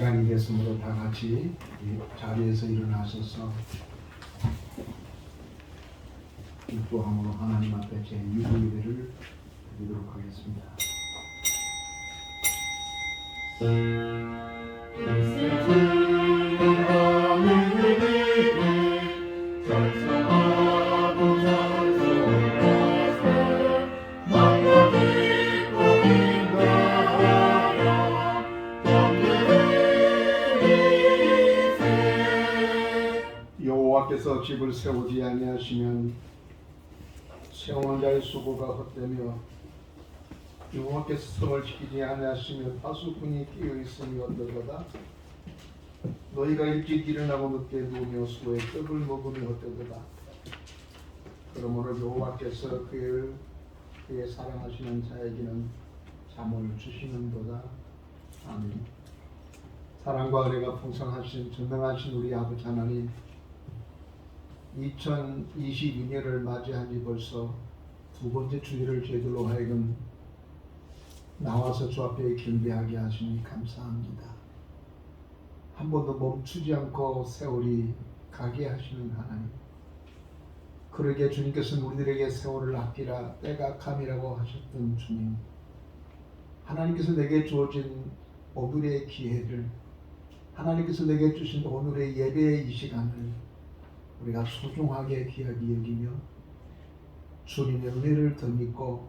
시간이 됐으므로 다 같이 이 자리에서 일어나셔서 기도함으로 하나님 앞에 제 유의를 드리도록 하겠습니다. 여호와께서 집을 세우지 아니하시면 세우는 자의 수고가 헛되며 여호와께서 성을 지키지 아니하시면 파수꾼이 끼어 있음이 어떠도다. 너희가 일찍 일어나고 늦게 누우며 수고에 떡을 먹음이 어떠도다. 그러므로 여호와께서 그의 사랑하시는 자에게는 잠을 주시는도다. 아멘. 사랑과 은혜가 풍성하신 전능하신 우리 아버지 하나님, 2022년을 맞이한 지 벌써 두 번째 주일을 저희들로 하여금 나와서 주 앞에 경배하게 하시니 감사합니다. 한 번도 멈추지 않고 세월이 가게 하시는 하나님, 그러게 주님께서는 우리들에게 세월을 아끼라 때가 감이라고 하셨던 주님, 하나님께서 내게 주어진 오늘의 기회를, 하나님께서 내게 주신 오늘의 예배의 이 시간을 우리가 소중하게 귀하게 여기며 주님의 은혜를 더 믿고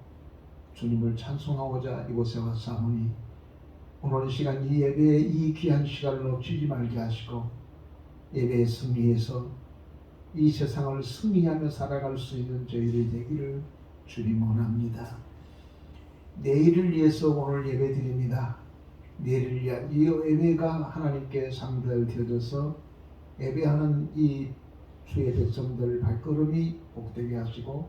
주님을 찬송하고자 이곳에 왔사오니 오늘 이 시간 이 예배의 이 귀한 시간을 놓치지 말게 하시고 예배의 승리에서 이 세상을 승리하며 살아갈 수 있는 저희들이 되기를 주님 원합니다. 내일을 위해서 오늘 예배 드립니다. 내일을 위한 이 예배가 하나님께 상달되어져서 예배하는 이 주의 백성들 발걸음이 복되게 하시고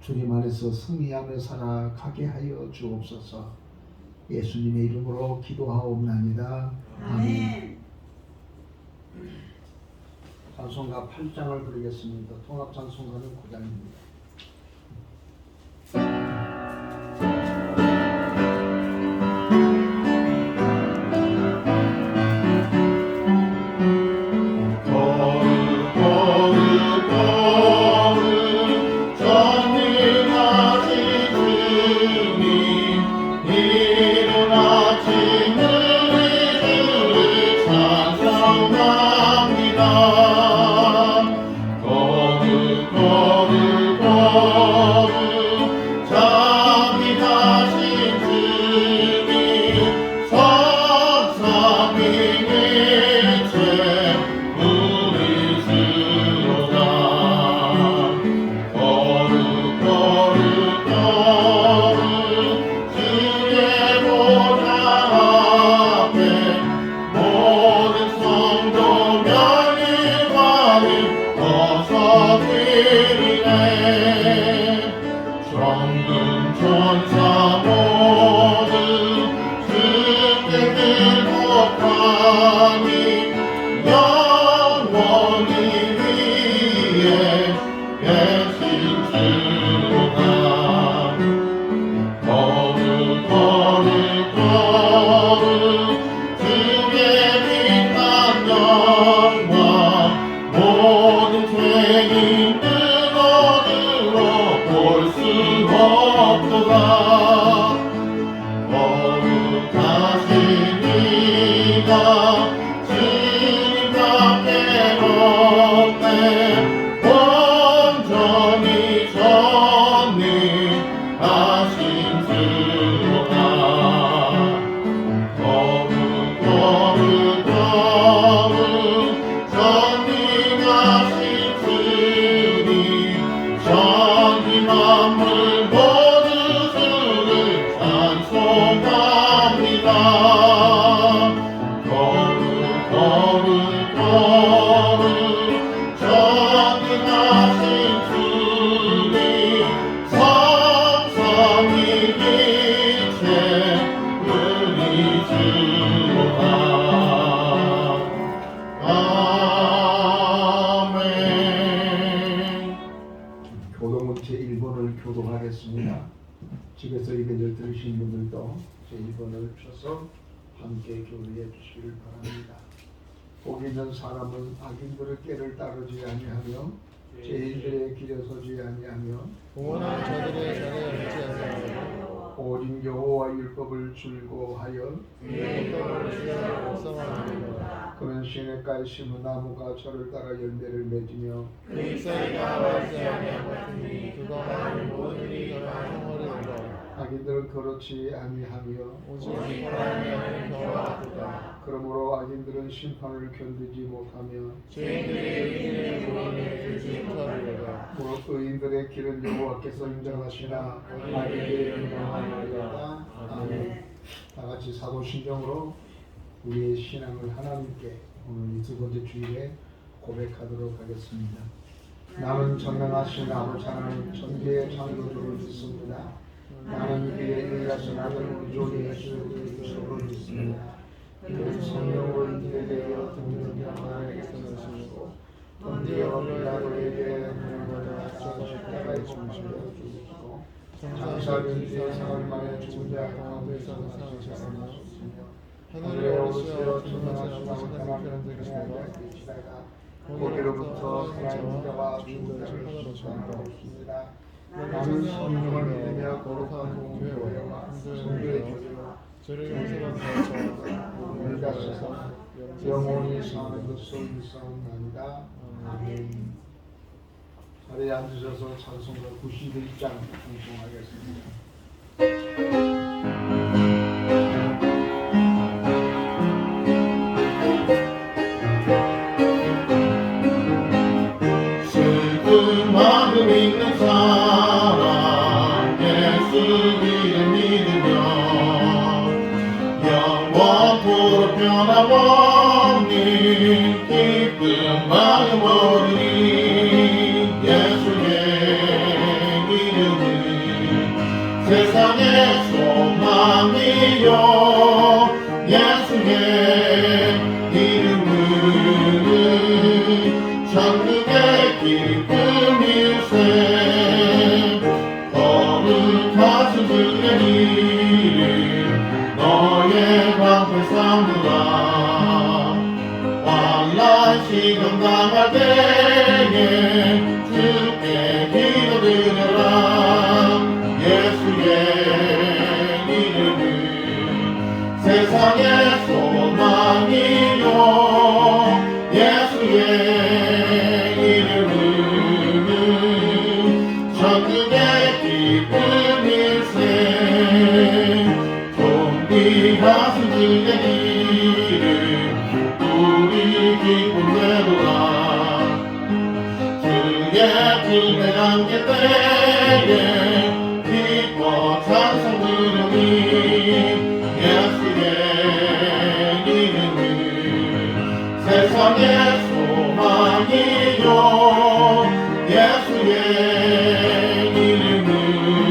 주님 안에서 승리하며 살아가게 하여 주옵소서. 예수님의 이름으로 기도하옵나이다. 아멘. 찬송가 8장을 부르겠습니다. 통합찬송가는 9장입니다. 집에서 이 예배를 들으신 분들도 제 1번을 쳐서 함께 교류해 주시길 바랍니다. 복 있는 사람은 악인들의 꾀를 따르지 아니하며 죄인들의 길에 서지 아니하며 공언하는 자들의 자리에 앉지 아니하고 오직 여호와 율법을 즐거워하여 그의 율법을 지켜 묵상하느니라. 그는 시냇가에 심은 나무가 저를 따라 열매를 맺으며 그 잎사귀가 마르지 아니하고 같으니 그가 하는 모든 일이 그가 행하리로다. 악인들은 그렇지 아니하며 오직 하나님의 하는 평화가 같도다. 그러므로 악인들은 심판을 견디지 못하며 죄인들이 의인의 구원을 들지 못하리로다. 무릇 의인들의 길은 여호와께서 인정하시나 악인들의 인정하리로다. 아멘. 다 같이 사도신경으로 우리의 신앙을 하나님께 오늘 이 두 번째 주일에 고백하도록 하겠습니다. 나는 전능하신 아버지 하나님 천지의 창조주를 믿습니다. 나는 그의 일하신 아들 우리 주 예수 그리스도를 믿습니다. 그는 성령으로 인도되어 동정의 하나님께서 나시고 본디오 빌라도에게 명령을 받아 십자가에 죽으시고 장사된 뒤에 사흘 만에 죽은 자 가운데서 살아나셨으며 하늘에 오르시어 전능하신 아버지 하나님께 계시다가 거기로부터 하나님 자와 죽은 자를 심판하셨습니다. 나는 성령을 믿으며 거룩한 공교회와 성도의 교제와 죄를 용서받는 자와 몸을 다스려서 영원히 사는 것을 믿사옵나이다. 아멘. 자리에 앉으셔서 찬송가 91장 찬송하겠습니다. 슬픈 마음 있는 사람 예수 이름 믿으며 영원토록 변함없는 기쁜 마음 얻으리. 예수의 이름은 세상의 소망이요 예수의 이름은 천국의 기쁨일세. 거룩하신 주의 이름 너의 방패 삼으라. 환난 시험 당할 때에 주께 기도드려라. 예수의 이름은 세상의 소망이요 예수의 이름은 천국의 기쁨일세. 존귀하신 주의 이름 우리 기쁨 되도다. 주의 품에 안길 때에 기뻐 찬송 부르니. 예수의 이름은 세상의 소망이요 예수의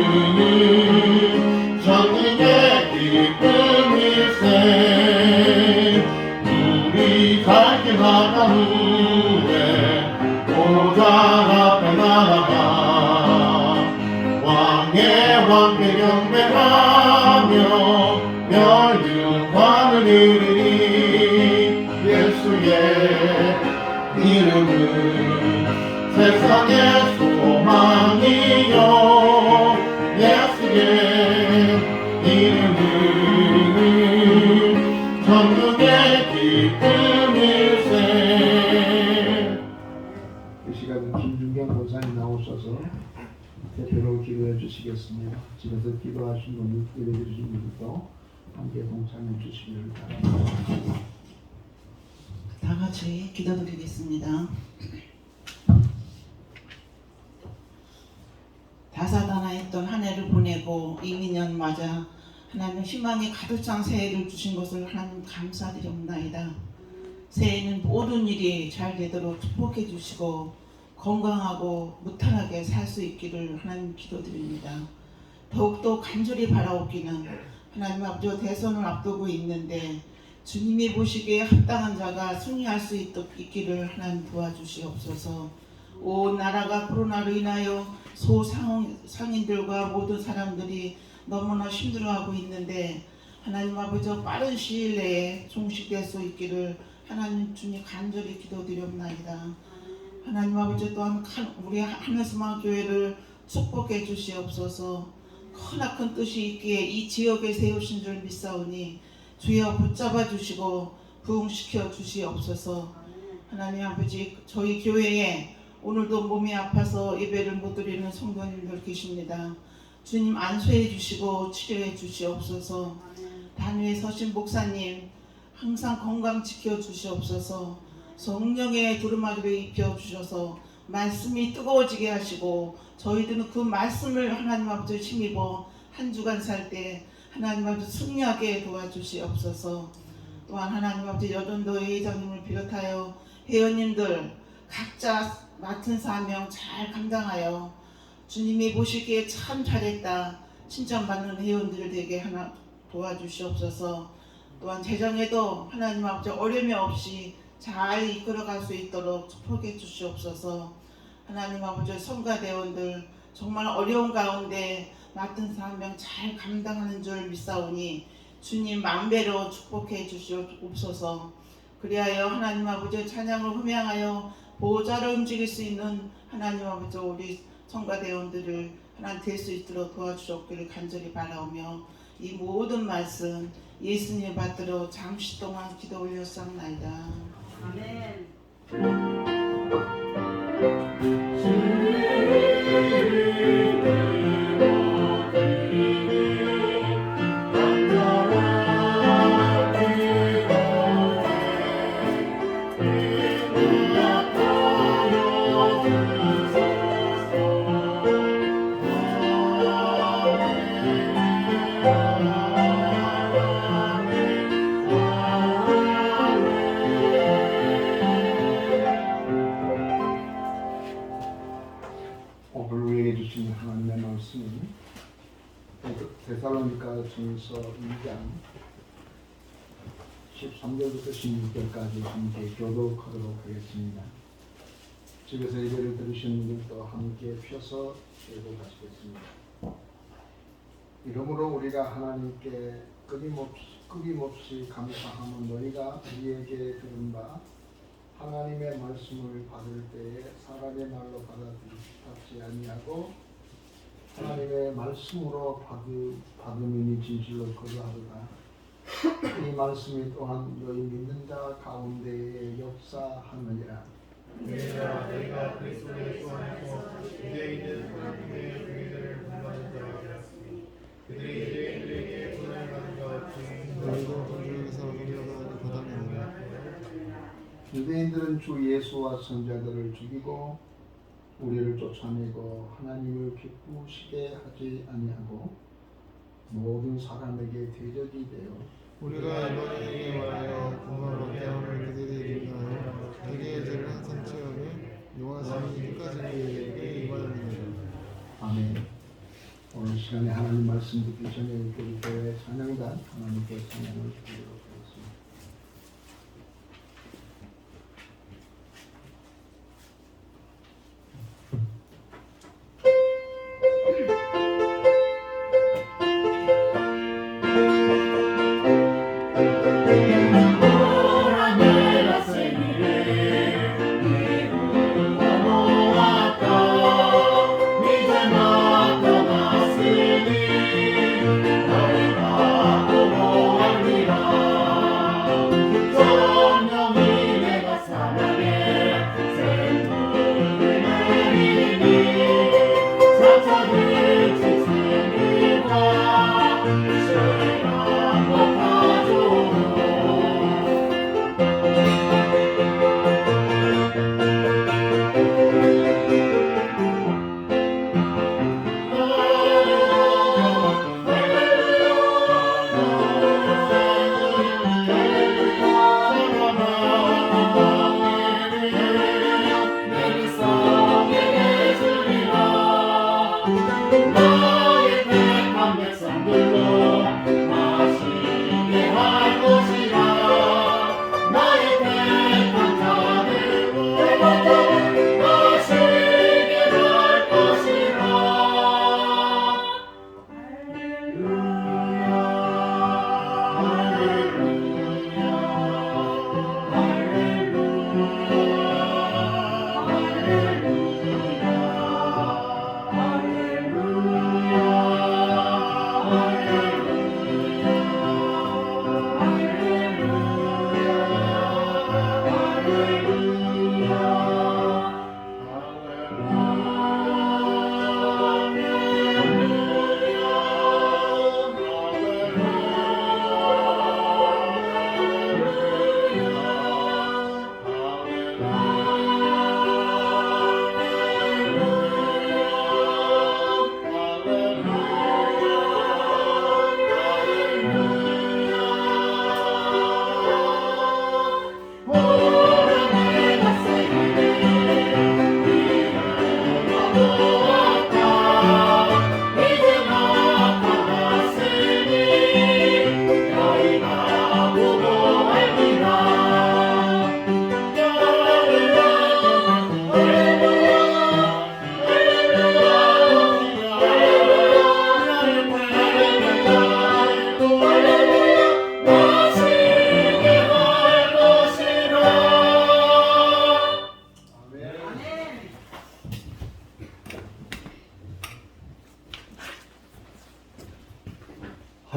이름은 천국의 기쁨일세. 우리 갈 길 나간 후에 보좌 앞에 나아가 왕의 왕께 경배하며 멸류관을 이르니. 예수의 이름은 세상의 소망이요 예수의 이름은 천국의 기쁨일세. 이 시간은 김준경 권사님 나오셔서 대표로 기도해 주시겠습니다. 집에서 기도하신 분들, 기도해 주신 분들도 함께 동참해 주시기를 바랍니다. 다 같이 기도드리겠습니다. 다사다난했던 한 해를 보내고 이민년 맞아 하나님 희망이 가득 찬 새해를 주신 것을 하나님 감사드립니다. 새해에는 모든 일이 잘 되도록 축복해 주시고 건강하고 무탈하게 살 수 있기를 하나님 기도드립니다. 더욱더 간절히 바라옵기는 하나님 아버지 대선을 앞두고 있는데 주님이 보시기에 합당한 자가 승리할 수 있기를 하나님 도와주시옵소서. 온 나라가 코로나로 인하여 소상인들과 모든 사람들이 너무나 힘들어하고 있는데 하나님 아버지 빠른 시일 내에 종식될 수 있기를 하나님 주님 간절히 기도드립나이다. 하나님 아버지 또한 우리 하늘소망 교회를 축복해 주시옵소서. 크나큰 뜻이 있기에 이 지역에 세우신 줄 믿사오니 주여 붙잡아 주시고 부흥시켜 주시옵소서. 하나님 아버지 저희 교회에 오늘도 몸이 아파서 예배를 못 드리는 성도님들 계십니다. 주님 안수해 주시고 치료해 주시옵소서. 단위에 서신 목사님 항상 건강 지켜 주시옵소서. 성령의 두루마기를 입혀 주셔서 말씀이 뜨거워지게 하시고 저희들은 그 말씀을 하나님 아버지 힘입어 한 주간 살 때 하나님 아버지 승리하게 도와주시옵소서. 또한 하나님 아버지 여전도 회장님을 비롯하여 회원님들 각자 맡은 사명 잘 감당하여 주님이 보시기에 참 잘했다 칭찬받는 회원들 되게 하나 도와주시옵소서. 또한 재정에도 하나님 아버지 어려움이 없이 잘 이끌어갈 수 있도록 축복해 주시옵소서. 하나님 아버지 성가대원들 정말 어려운 가운데 맡은 사명 잘 감당하는 줄 믿사오니 주님 만배로 축복해 주시옵소서. 그리하여 하나님 아버지 찬양을 흠양하여 보호자를 움직일 수 있는 하나님 아버지 우리 성가대원들을 하나님 될 수 있도록 도와주셨기를 간절히 바라오며 이 모든 말씀 예수님 받들어 잠시 동안 기도 올렸사옵나이다. 아멘. 오늘 우리에게 주신 하나님의 말씀은 데살로니가전서 2장 13절부터 16절까지 함께 교독하도록 하겠습니다. 집에서 예배를 들으신 분들도 함께 펴서 교독하시겠습니다. 이러므로 우리가 하나님께 끊임없이 감사하면 너희가 우리에게 들은 바 하나님의 말씀을 받을 때에 사람의 말로 받지 아니하고 하나님의 말씀으로 받으니 진실로 거두하도다. 이 말씀이 또한 너희 믿는 자 가운데에 역사하느니라. 너희가 그리스도의 주 안에서 유대인들 하나님의 주의들을 분하는 자가 되었으니 그들이 유대인들에게 분을 받은 것 같이 너희도 그들에게서 분을 받았느니라. 유대인들은 주 예수와 선자들을 죽이고 우리를 쫓아내고 하나님을 기쁘시게 하지 아니하고 모든 사람에게 대적이 되어 우리가 이방인에게 말하여 공감받게 함을 그들이 인하여 그에게 죄를 항상 채우며 용하심이 끝까지 그에게 임하느니라. 아멘. 오늘 시간에 하나님 말씀 듣기 전에 우리 교회 찬양단 하나님께 찬양을 드리도록 하겠습니다. 너희가 보고합니다.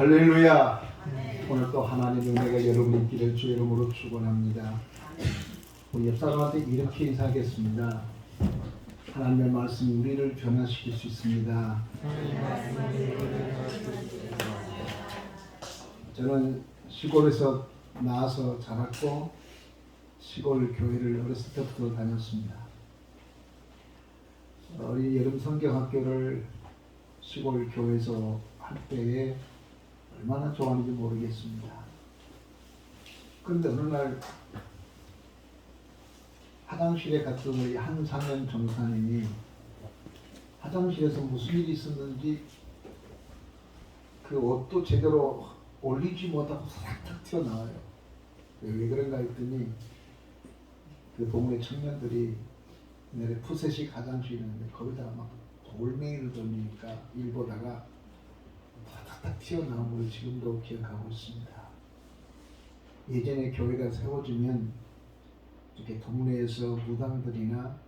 할렐루야. 오늘 또 하나님의 은혜가 여러분 있기를 주 이름으로 축원합니다. 우리 옆 사람한테 이렇게 인사하겠습니다. 하나님의 말씀이 우리를 변화시킬 수 있습니다. 저는 시골에서 나와서 자랐고 시골 교회를 어렸을 때부터 다녔습니다. 이 여름 성경학교를 시골 교회에서 할 때에 얼마나 좋아하는지 모르겠습니다. 그런데 어느 날 화장실에 갔던 우리 한상현 전사님이 화장실에서 무슨 일이 있었는지 그 옷도 제대로 올리지 못하고 싹탁 튀어나와요. 왜 그런가 했더니 그 동네 청년들이 내래 푸세식 화장실이 있는데 거기다가 막 돌멩이를 돌리니까 일 보다가 탁탁 튀어나온 걸 지금도 기억하고 있습니다. 예전에 교회가 세워지면 이렇게 동네에서 무당들이나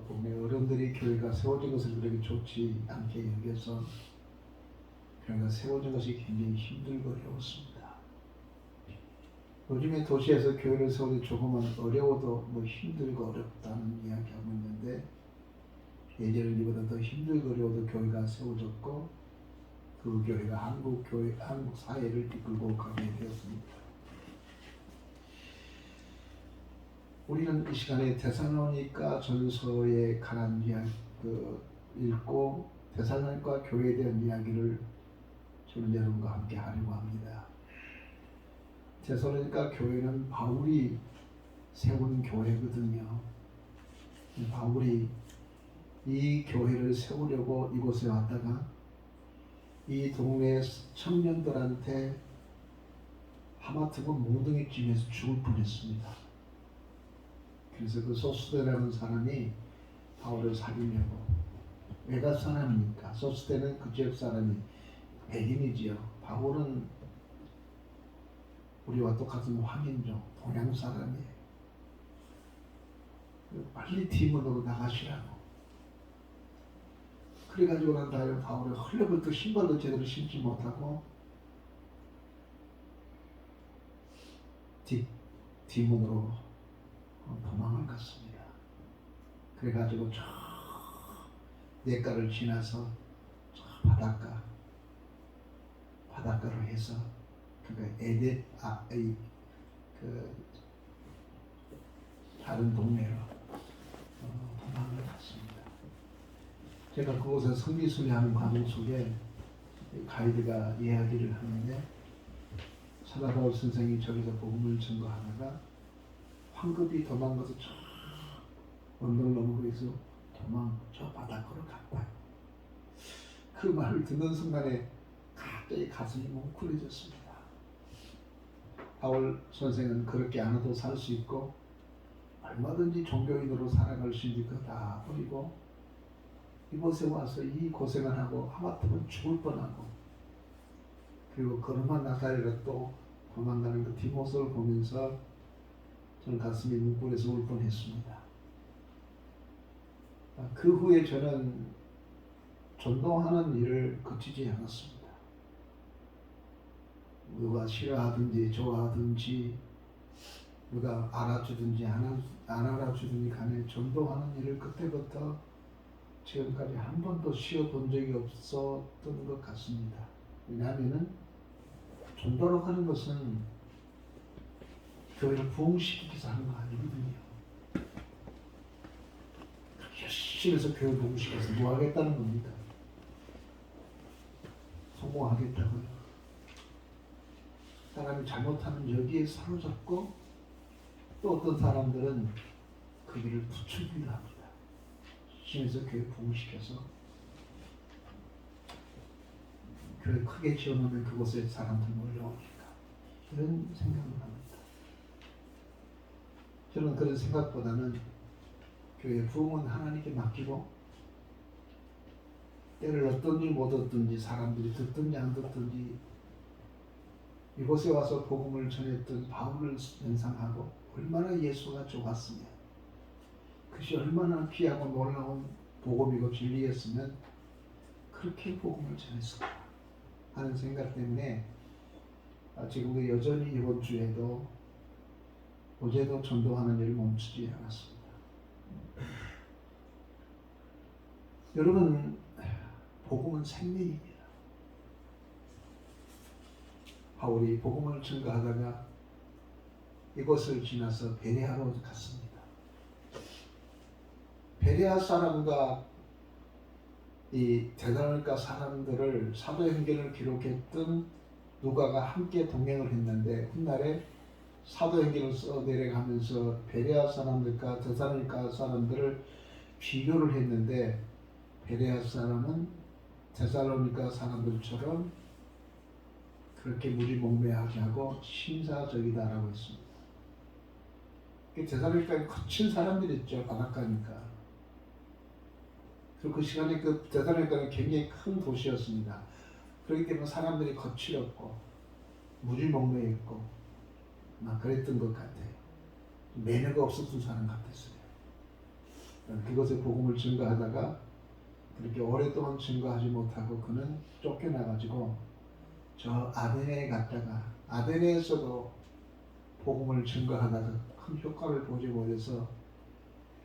동네 어른들이 교회가 세워진 것을 그렇게 좋지 않게 여겨서 교회가 세워진 것이 굉장히 힘들고 어려웠습니다. 요즘에 도시에서 교회를 세우기 조금은 어려워도 뭐 힘들고 어렵다는 이야기하고 있는데 예전에 이보다 더 힘들고 어려워도 교회가 세워졌고 그 교회가 한국 사회를 이끌고 가게 되었습니다. 우리는 이 시간에 데살로니가 전서에 관한 이야기 읽고 데살로니가 교회에 대한 이야기를 저는 여러분과 함께 하려고 합니다. 데살로니가 교회는 바울이 세운 교회거든요. 바울이 이 교회를 세우려고 이곳에 왔다가 이 동네 청년들한테 하마터면 몽둥이쯤에서 죽을 뻔했습니다. 그래서 그 소스데라는 사람이 바울을 살리려고 외가 사람이니까 소스데는 그 지역 사람이 백인이지요. 바울은 우리와 똑같은 황인종 동양 사람이에요. 빨리 디몬으로 나가시라고. 그래가지고 난 다음에 바울이 헐레벌떡 신발도 제대로 신지 못하고 디몬으로 도망을 갔습니다. 그래가지고 저 냇가를 지나서 저 바닷가로 해서 다른 동네로 도망을 갔습니다. 제가 그곳에 성지순례하는 과정 속에 가이드가 이야기를 하는데 사도 바울 선생이 저기서 복음을 증거하다가 황급히 도망가서 저 언덕을 넘어서 저 바닷가로 갔다. 그 말을 듣는 순간에 갑자기 가슴이 뭉클해졌습니다. 바울 선생은 그렇게 안 해도 살 수 있고 얼마든지 종교인으로 살아갈 수 있는 거 다 버리고 이곳에 와서 이 고생을 하고 하마터면 죽을 뻔하고 그리고 걸음만 나가리라 또 도망가는 그 뒷모습을 보면서 저는 가슴이 뭉클해서 울 뻔했습니다. 그 후에 저는 전도하는 일을 그치지 않았습니다. 누가 싫어하든지 좋아하든지 누가 알아주든지 안 알아주든지 간에 전도하는 일을 그때부터 지금까지 한 번도 쉬어본 적이 없었던 것 같습니다. 왜냐하면 전도로 하는 것은 교회를 부흥시키기 위해서 하는 거 아니거든요. 열심히 해서 교회 부흥시켜서 뭐 하겠다는 겁니까? 성공하겠다고요. 사람이 잘못하면 여기에 사로잡고 또 어떤 사람들은 그 일을 부추기려 합니다. 심해서 교회 부흥시켜서 교회 크게 지어놓으면 그곳에 사람들 몰려오니까 이런 생각을 합니다. 저는 그런 생각보다는 교회 부흥은 하나님께 맡기고 때를 얻든지 못 얻든지 사람들이 듣든지 안 듣든지 이곳에 와서 복음을 전했던 바울을 연상하고 얼마나 예수가 좋았으면 그것이 얼마나 귀하고 놀라운 복음이고 진리였으면 그렇게 복음을 전했을까. 하는 생각 때문에 지금도 여전히 이번 주에도 어제도 전도하는 일을 멈추지 않았습니다. 여러분, 복음은 생명입니다. 바울이 복음을 증거하다가 이곳을 지나서 베레아로 갔습니다. 베레아 사람과 이 데살로니가 사람들을 사도행전을 기록했던 누가가 함께 동행을 했는데 훗날에 사도행전을 써 내려가면서 베레아 사람들과 데살로니가 사람들을 비교를 했는데 베레아 사람은 데살로니가 사람들처럼 그렇게 무지몽매하게 하고 신사적이다라고 했습니다. 데살로니가에 거친 사람들이었죠. 바닷가니까. 그리고 그 시간에 그 데살로니가는 굉장히 큰 도시였습니다. 그렇기 때문에 사람들이 거칠었고 무지몽매했고 막 그랬던 것 같아요. 매너가 없었던 사람 같았어요. 그것의 복음을 증거하다가 그렇게 오랫동안 증거하지 못하고 그는 쫓겨나가지고 저 아데네에 갔다가 아데네에서도 복음을 증거하다가 큰 효과를 보지 못해서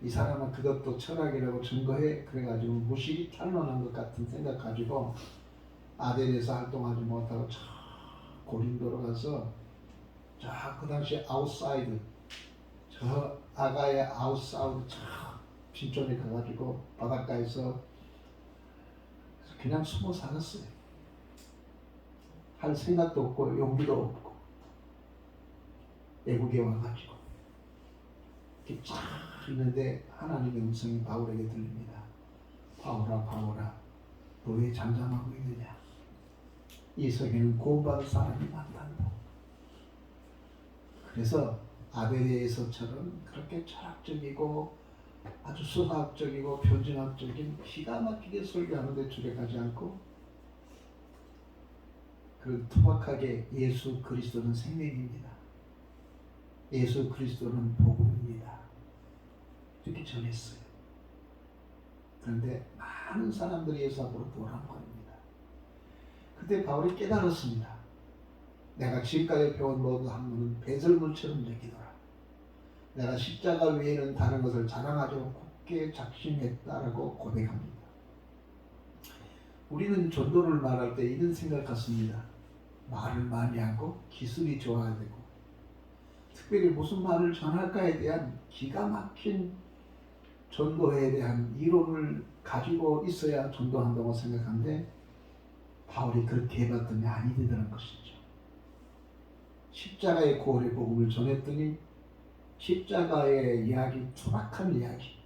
이 사람은 그것도 철학이라고 증거해 그래가지고 무식이 탄로난 것 같은 생각 가지고 아덴에서 활동하지 못하고 저 고린도로 가서 저 그 당시 아웃사이드 저 아가의 아웃사이드 저 빈촌에 가가지고 바닷가에서 그냥 숨어 살았어요. 할 생각도 없고 용기도 없고 외국에 와가지고 이렇게 쫙 있는데 하나님의 음성이 바울에게 들립니다. 바울아 바울아 너 왜 잠잠하고 있느냐. 이 세계는 구원받을 사람이 많단다. 그래서 아베레에서처럼 그렇게 철학적이고 아주 수학적이고 표준학적인 기가 막히게 설교하는데 주력하지 않고 그 투박하게 예수 그리스도는 생명입니다. 예수 그리스도는 복음입니다. 이렇게 전했어요. 그런데 많은 사람들이 예수 앞으로 돌아온 겁니다. 그때 바울이 깨달았습니다. 내가 지금까지 배운 모든 학문은 배설물처럼 여기더라. 내가 십자가 외에는 다른 것을 자랑하지 않고 굳게 작심했다라고 고백합니다. 우리는 전도를 말할 때 이런 생각 같습니다. 말을 많이 하고 기술이 좋아야 되고 특별히 무슨 말을 전할까에 대한 기가 막힌 전도에 대한 이론을 가지고 있어야 전도한다고 생각하는데 바울이 그렇게 해봤더니 아니 되더라는 것이죠. 십자가의 고월의 복음을 전했더니 십자가의 이야기, 투박한 이야기.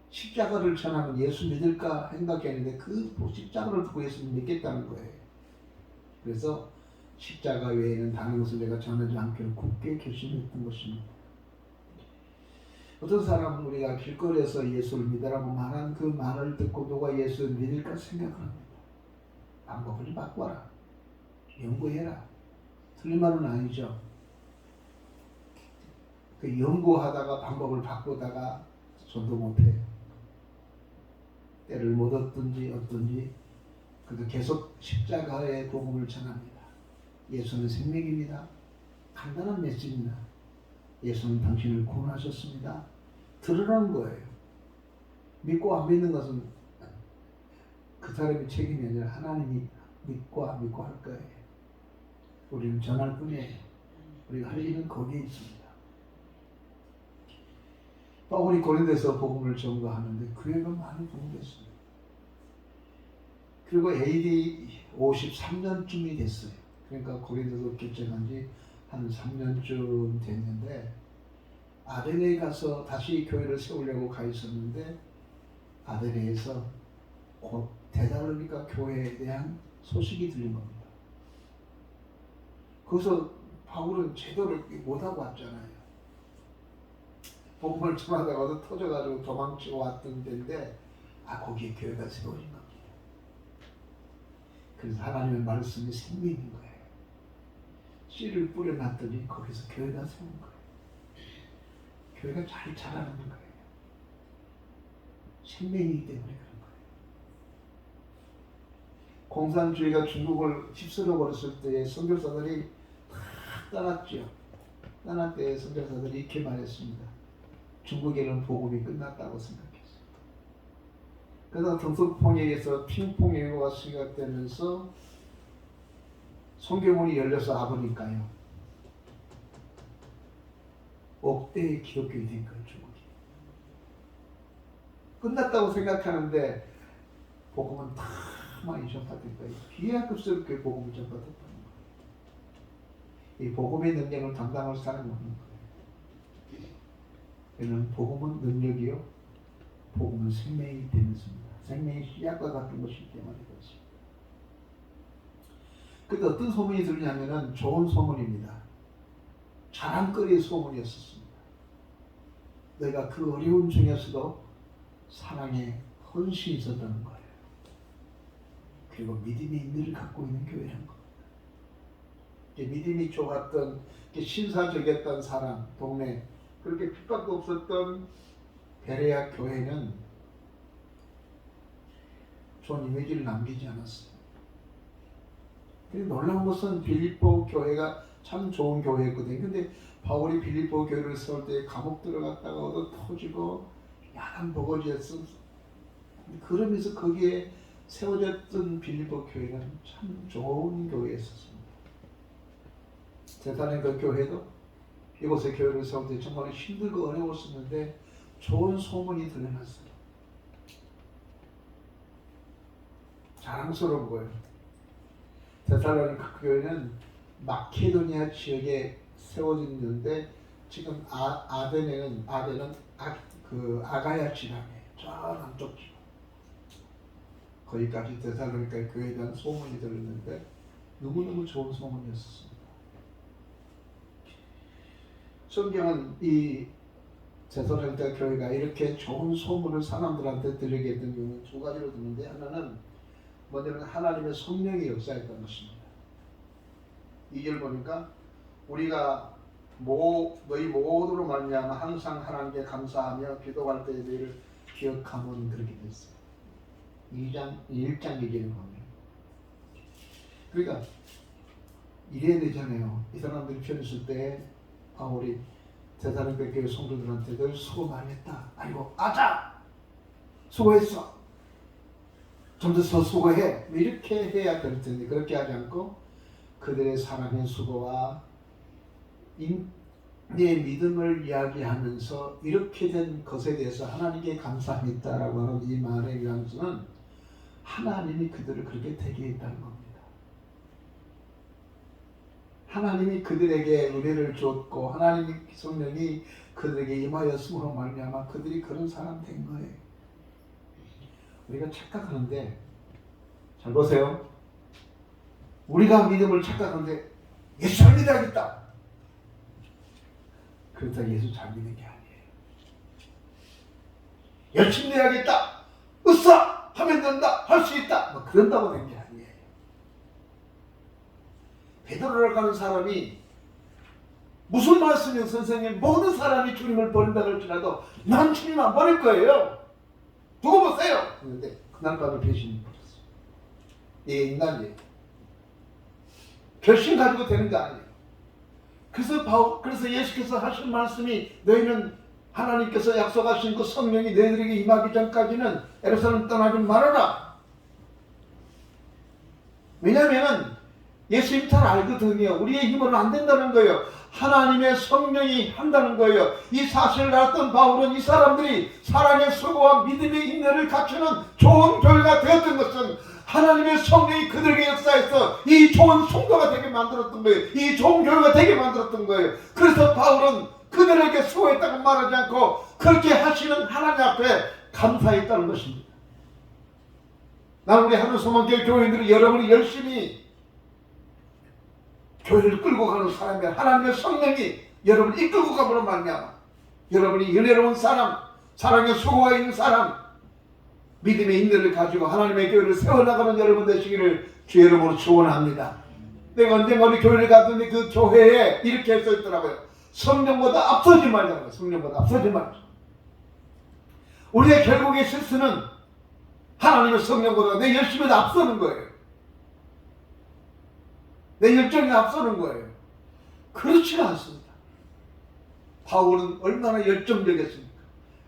십자가를 전하면 예수 믿을까 생각했는데 그 십자가를 듣고 예수 믿겠다는 거예요. 그래서 십자가 외에는 다른 것을 내가 전하지 않기로 굳게 결심했던 것입니다. 어떤 사람은 우리가 길거리에서 예수를 믿으라고 말한 그 말을 듣고 누가 예수를 믿을까 생각을 합니다. 방법을 바꿔라. 연구해라. 틀린 말은 아니죠. 그 연구하다가 방법을 바꾸다가 전도 못해요. 때를 못 얻든지 어떤지 그래도 계속 십자가의 복음을 전합니다. 예수는 생명입니다. 간단한 메시지입니다. 예수는 당신을 구원하셨습니다. 들으라는 거예요. 믿고 안 믿는 것은 그 사람의 책임이 아니라 하나님이 믿고 안 믿고 할 거예요. 우리는 전할 뿐이에요. 우리가 할 일은 거기에 있습니다. 바울이 고린도에서 복음을 전거하는데 교회가 많이 동됐어요. 그리고 AD 53년쯤이 됐어요. 그러니까 고린도서 개척한 지 한 3년쯤 됐는데 아데네에 가서 다시 교회를 세우려고 가 있었는데 아데네에서 곧 데살로니가 교회에 대한 소식이 들린 겁니다. 거기서 바울은 제대로 못하고 왔잖아요. 복음을 전하다가도 터져가지고 도망치고 왔던 데인데 거기에 교회가 세워진 겁니다. 그래서 하나님의 말씀이 생명인 거예요. 씨를 뿌려놨더니 거기서 교회가 세운 거예요. 교회가 잘 자라는 거예요. 생명이기 때문에 그런 거예요. 공산주의가 중국을 휩쓸어 버렸을 때에 선교사들이 다 떠났죠. 떠날 때 선교사들이 이렇게 말했습니다. 중국에는 복음이 끝났다고 생각했어요. 그러다 등석폭력에서 핑퐁예고가 시작되면서 선교문이 열려서 아버니까요. 억대의 기독교이 된 거예요. 중국이. 끝났다고 생각하는데 복음은 다 많이 전파된 거예요. 기하급스럽게 복음을 전파됐다는 거예요. 이 복음의 능력을 감당할 사람이 없는 거예요. 이는 복음은 능력이요, 복음은 생명이 되면서입니다. 생명의 씨앗과 같은 것이기 때문에 그렇습니다. 그때 어떤 소문이 들리냐면은 좋은 소문입니다. 자랑거리의 소문이었습니다. 내가 그 어려운 중에서도 사랑에 헌신이 있었다는 거예요. 그리고 믿음의 인내를 갖고 있는 교회라는 겁니다. 믿음이 좋았던, 신사적이었던 사람, 동네, 그렇게 핍박도 없었던 베레아 교회는 좋은 이미지를 남기지 않았어요. 놀라운 것은 빌립보 교회가 참 좋은 교회였거든요. 근데 바울이 빌립보 교회를 세울 때 감옥 들어갔다가 얻어 터지고 야간 버거지였어. 그러면서 거기에 세워졌던 빌립보 교회는 참 좋은 교회였었습니다. 대단한 그 교회도 이곳에 교회를 세울 때 정말 힘들고 어려웠었는데 좋은 소문이 들려났어요. 자랑스러운 거예요. 데살로니가 교회는 마케도니아 지역에 세워졌는데 지금 아덴은 아가야 지방이에요. 저 남쪽 지방. 거기까지 데살로니가 교회에 대한 소문이 들렸는데 너무너무 좋은 소문이었습니다. 성경은 이 데살로니가 교회가 이렇게 좋은 소문을 사람들한테 들리게 된 이유는 두 가지로 듣는데, 하나는 뭐냐면 하나님의 성령이 역사했던 것입니다. 2절 보니까 우리가 너희 모두로 말미암아 항상 하나님께 감사하며 기도할 때 너희를 기억하면 그렇게 됐어요. 1장 2절에 보면. 그러니까 이래야 되잖아요. 이 사람들이 편했을 때 바울이 데살로니가 교회 성도들한테 늘 수고 많이 했다. 아이고 아자! 수고했어. 좀 더 수고해. 이렇게 해야 될 텐데 그렇게 하지 않고 그들의 사랑의 수고와 내 믿음을 이야기하면서 이렇게 된 것에 대해서 하나님께 감사하겠다라고 하는 이 말의 뉘앙스는 하나님이 그들을 그렇게 되게 했다는 겁니다. 하나님이 그들에게 은혜를 줬고 하나님의 성령이 그들에게 임하였음으로 말미암아 그들이 그런 사람 된 거예요. 우리가 착각하는데, 잘 보세요. 우리가 믿음을 착각하는데 예수 잘 믿어야겠다. 그렇다고 예수 잘 믿는 게 아니에요. 열심히 해야겠다. 으쌰! 하면 된다. 할 수 있다. 뭐 그런다고 된 게 아니에요. 베드로를 가는 사람이 무슨 말씀이요 선생님, 모든 사람이 주님을 버린다고 할지라도 난 주님 안 버릴 거예요. 두고 보세요. 그런데 그날 밤에 배신이 버렸어요. 이게 인간이에요. 결심 가지고 되는 거 아니에요. 그래서 예수께서 하신 말씀이 너희는 하나님께서 약속하신 그 성령이 너희들에게 임하기 전까지는 예루살렘 떠나지 말아라. 왜냐하면 예수님 잘 알거든요. 우리의 힘으로는 안 된다는 거예요. 하나님의 성령이 한다는 거예요. 이 사실을 알았던 바울은 이 사람들이 사랑의 수고와 믿음의 인내를 갖추는 좋은 교회가 되었던 것은 하나님의 성령이 그들에게 역사해서 이 좋은 성도가 되게 만들었던 거예요. 이 좋은 교회가 되게 만들었던 거예요. 그래서 바울은 그들에게 수고했다고 말하지 않고 그렇게 하시는 하나님 앞에 감사했다는 것입니다. 나는 우리 하늘소망교회 교회인들이 여러분이 열심히 교회를 끌고 가는 사람이 하나님의 성령이 여러분을 이끌고 가므로 말미암아 여러분이 은혜로운 사람, 사랑의 수고가 있는 사람, 믿음의 인내를 가지고 하나님의 교회를 세워나가는 여러분 되시기를 주의 이름으로 축원합니다. 내가 언젠가 우리 교회를 갔더니 그 교회에 이렇게 써있더라고요. 성령보다 앞서지 말자고요. 성령보다 앞서지 말자. 우리의 결국의 실수는 하나님의 성령보다 내 열심히 앞서는 거예요. 내 열정이 앞서는 거예요. 그렇지가 않습니다. 바울은 얼마나 열정적이었습니까?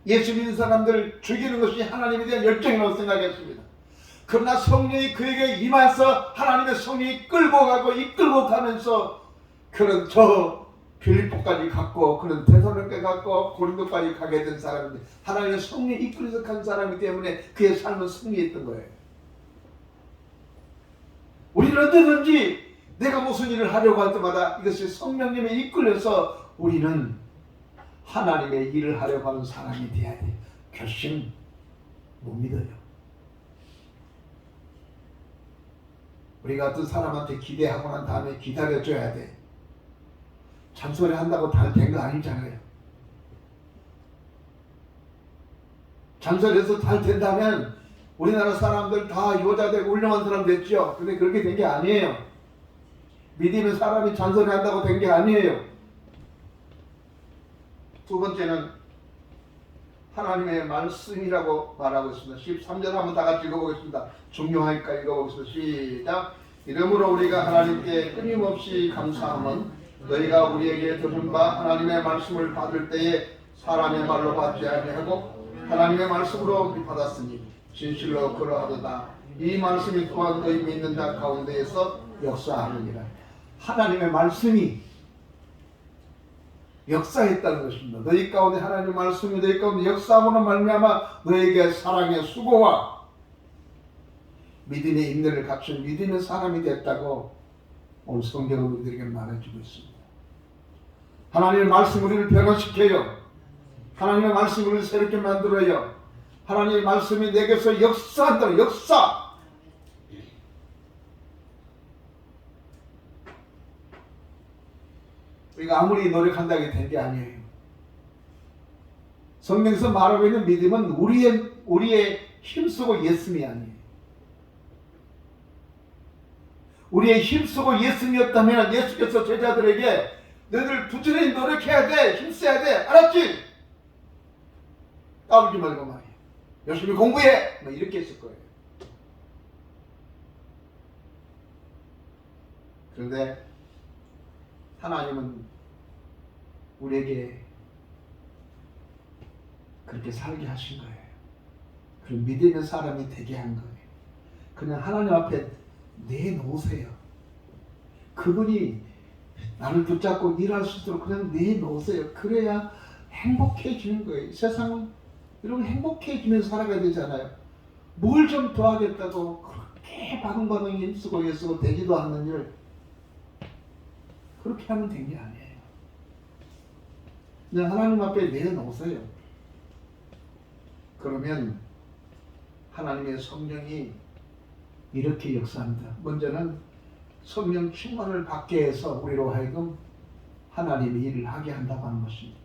예수 믿는 사람들을 죽이는 것이 하나님에 대한 열정이라고 생각했습니다. 그러나 성령이 그에게 임해서 하나님의 성령이 끌고 가고 이끌고 가면서 그런 저 빌립보까지 갔고 그런 데살로니가에 갔고 고린도까지 가게 된 사람인데 하나님의 성령이 이끌어서 간 사람이기 때문에 그의 삶은 승리했던 거예요. 우리는 언제든지 내가 무슨 일을 하려고 할 때마다 이것이 성령님에 이끌려서 우리는 하나님의 일을 하려고 하는 사람이 되어야 돼요. 결심 못 믿어요. 우리가 어떤 사람한테 기대하고 난 다음에 기다려줘야 돼. 잔소리 한다고 다 된 거 아니잖아요. 잔소리해서 잘 된다면 우리나라 사람들 다 여자되고 훌륭한 사람 됐죠. 근데 그렇게 된 게 아니에요. 믿음의 사람이 잔소리 한다고 된 게 아니에요. 두 번째는 하나님의 말씀이라고 말하고 있습니다. 13절 한번 다 같이 읽어보겠습니다. 중요하니까 읽어보겠습니다. 시작. 이러므로 우리가 하나님께 끊임없이 감사함은 너희가 우리에게 들은 바 하나님의 말씀을 받을 때에 사람의 말로 받지 아니하고 하나님의 말씀으로 받았으니 진실로 그러하도다. 이 말씀이 또한 너희 믿는 자 가운데에서 역사하느니라. 하나님의 말씀이 역사했다는 것입니다. 너희 가운데 하나님의 말씀이 너희 가운데 역사함으로 말미암아 너에게 사랑의 수고와 믿음의 인내를 갖춘 믿음의 사람이 됐다고 오늘 성경은 우리들에게 말해주고 있습니다. 하나님의 말씀 우리를 변화시켜요. 하나님의 말씀 우리를 새롭게 만들어요. 하나님의 말씀이 내게서 역사한다는 역사. 우리가 아무리 노력한다고 된 게 아니에요. 성경에서 말하고 있는 믿음은 우리의 힘쓰고 예씀이 아니에요. 우리의 힘쓰고 예씀이었다면 예수께서 제자들에게 너희들 부지런히 노력해야 돼. 힘써야 돼. 알았지? 까불지 말고 말이야. 열심히 공부해. 뭐 이렇게 했을 거예요. 그런데 하나님은 우리에게 그렇게 살게 하신 거예요. 그런 믿음의 사람이 되게 한 거예요. 그냥 하나님 앞에 내놓으세요. 그분이 나를 붙잡고 일할 수 있도록 그냥 내놓으세요. 그래야 행복해지는 거예요. 세상은 이렇게 행복해지면서 살아가야 되잖아요. 뭘 좀 더 하겠다고 그렇게 바둥바둥 힘쓰고 애쓰고 되지도 않는 일 그렇게 하면 된 게 아니에요. 그냥 하나님 앞에 내놓으세요. 그러면 하나님의 성령이 이렇게 역사합니다. 먼저는 성령 충만을 받게 해서 우리로 하여금 하나님의 일을 하게 한다고 하는 것입니다.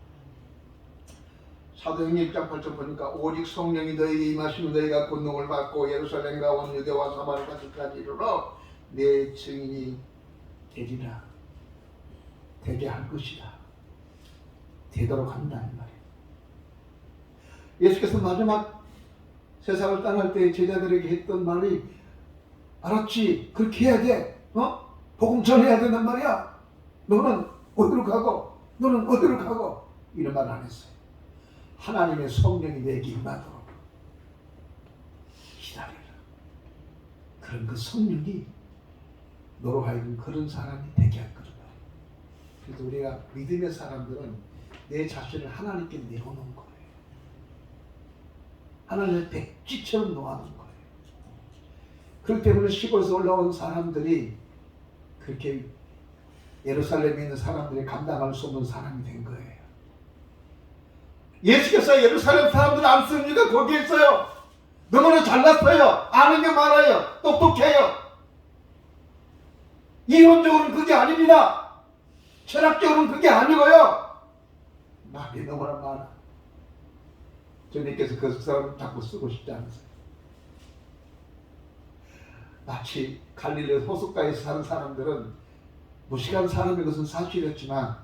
사도행전 1장 8절 보니까 오직 성령이 너희에게 임하시면 너희가 권능을 받고 예루살렘과 온 유대와 사마리아까지 이르러 내 증인이 되리라. 되게 할 것이다. 되도록 한다는 말이에요. 예수께서 마지막 세상을 떠날 때 제자들에게 했던 말이 알았지? 그렇게 해야 돼. 복음 전해야 된단 말이야. 너는 어디로 가고 너는 어디로 가고 이런 말 안 했어요. 하나님의 성령이 내게 임하도록 기다려라. 그런 그 성령이 너로 하여금 그런 사람이 되게 할 거다. 그래서 우리가 믿음의 사람들은 내 자신을 하나님께 내어놓은 거예요. 하나님의 백지처럼 놓아놓은 거예요. 그렇기 때문에 시골에서 올라온 사람들이 그렇게 예루살렘에 있는 사람들이 감당할 수 없는 사람이 된 거예요. 예수께서 예루살렘 사람들 안 씁니다. 거기에 있어요. 너무나 잘났어요. 아는 게 많아요. 똑똑해요. 이론적으로는 그게 아닙니다. 철학적으로는 그게 아니고요. 말이 너무나 많아. 주님께서 그 사람 자꾸 쓰고 싶지 않으세요. 마치 갈릴리 호숫가에서 사는 사람들은 무식한 사람인 것은 사실이었지만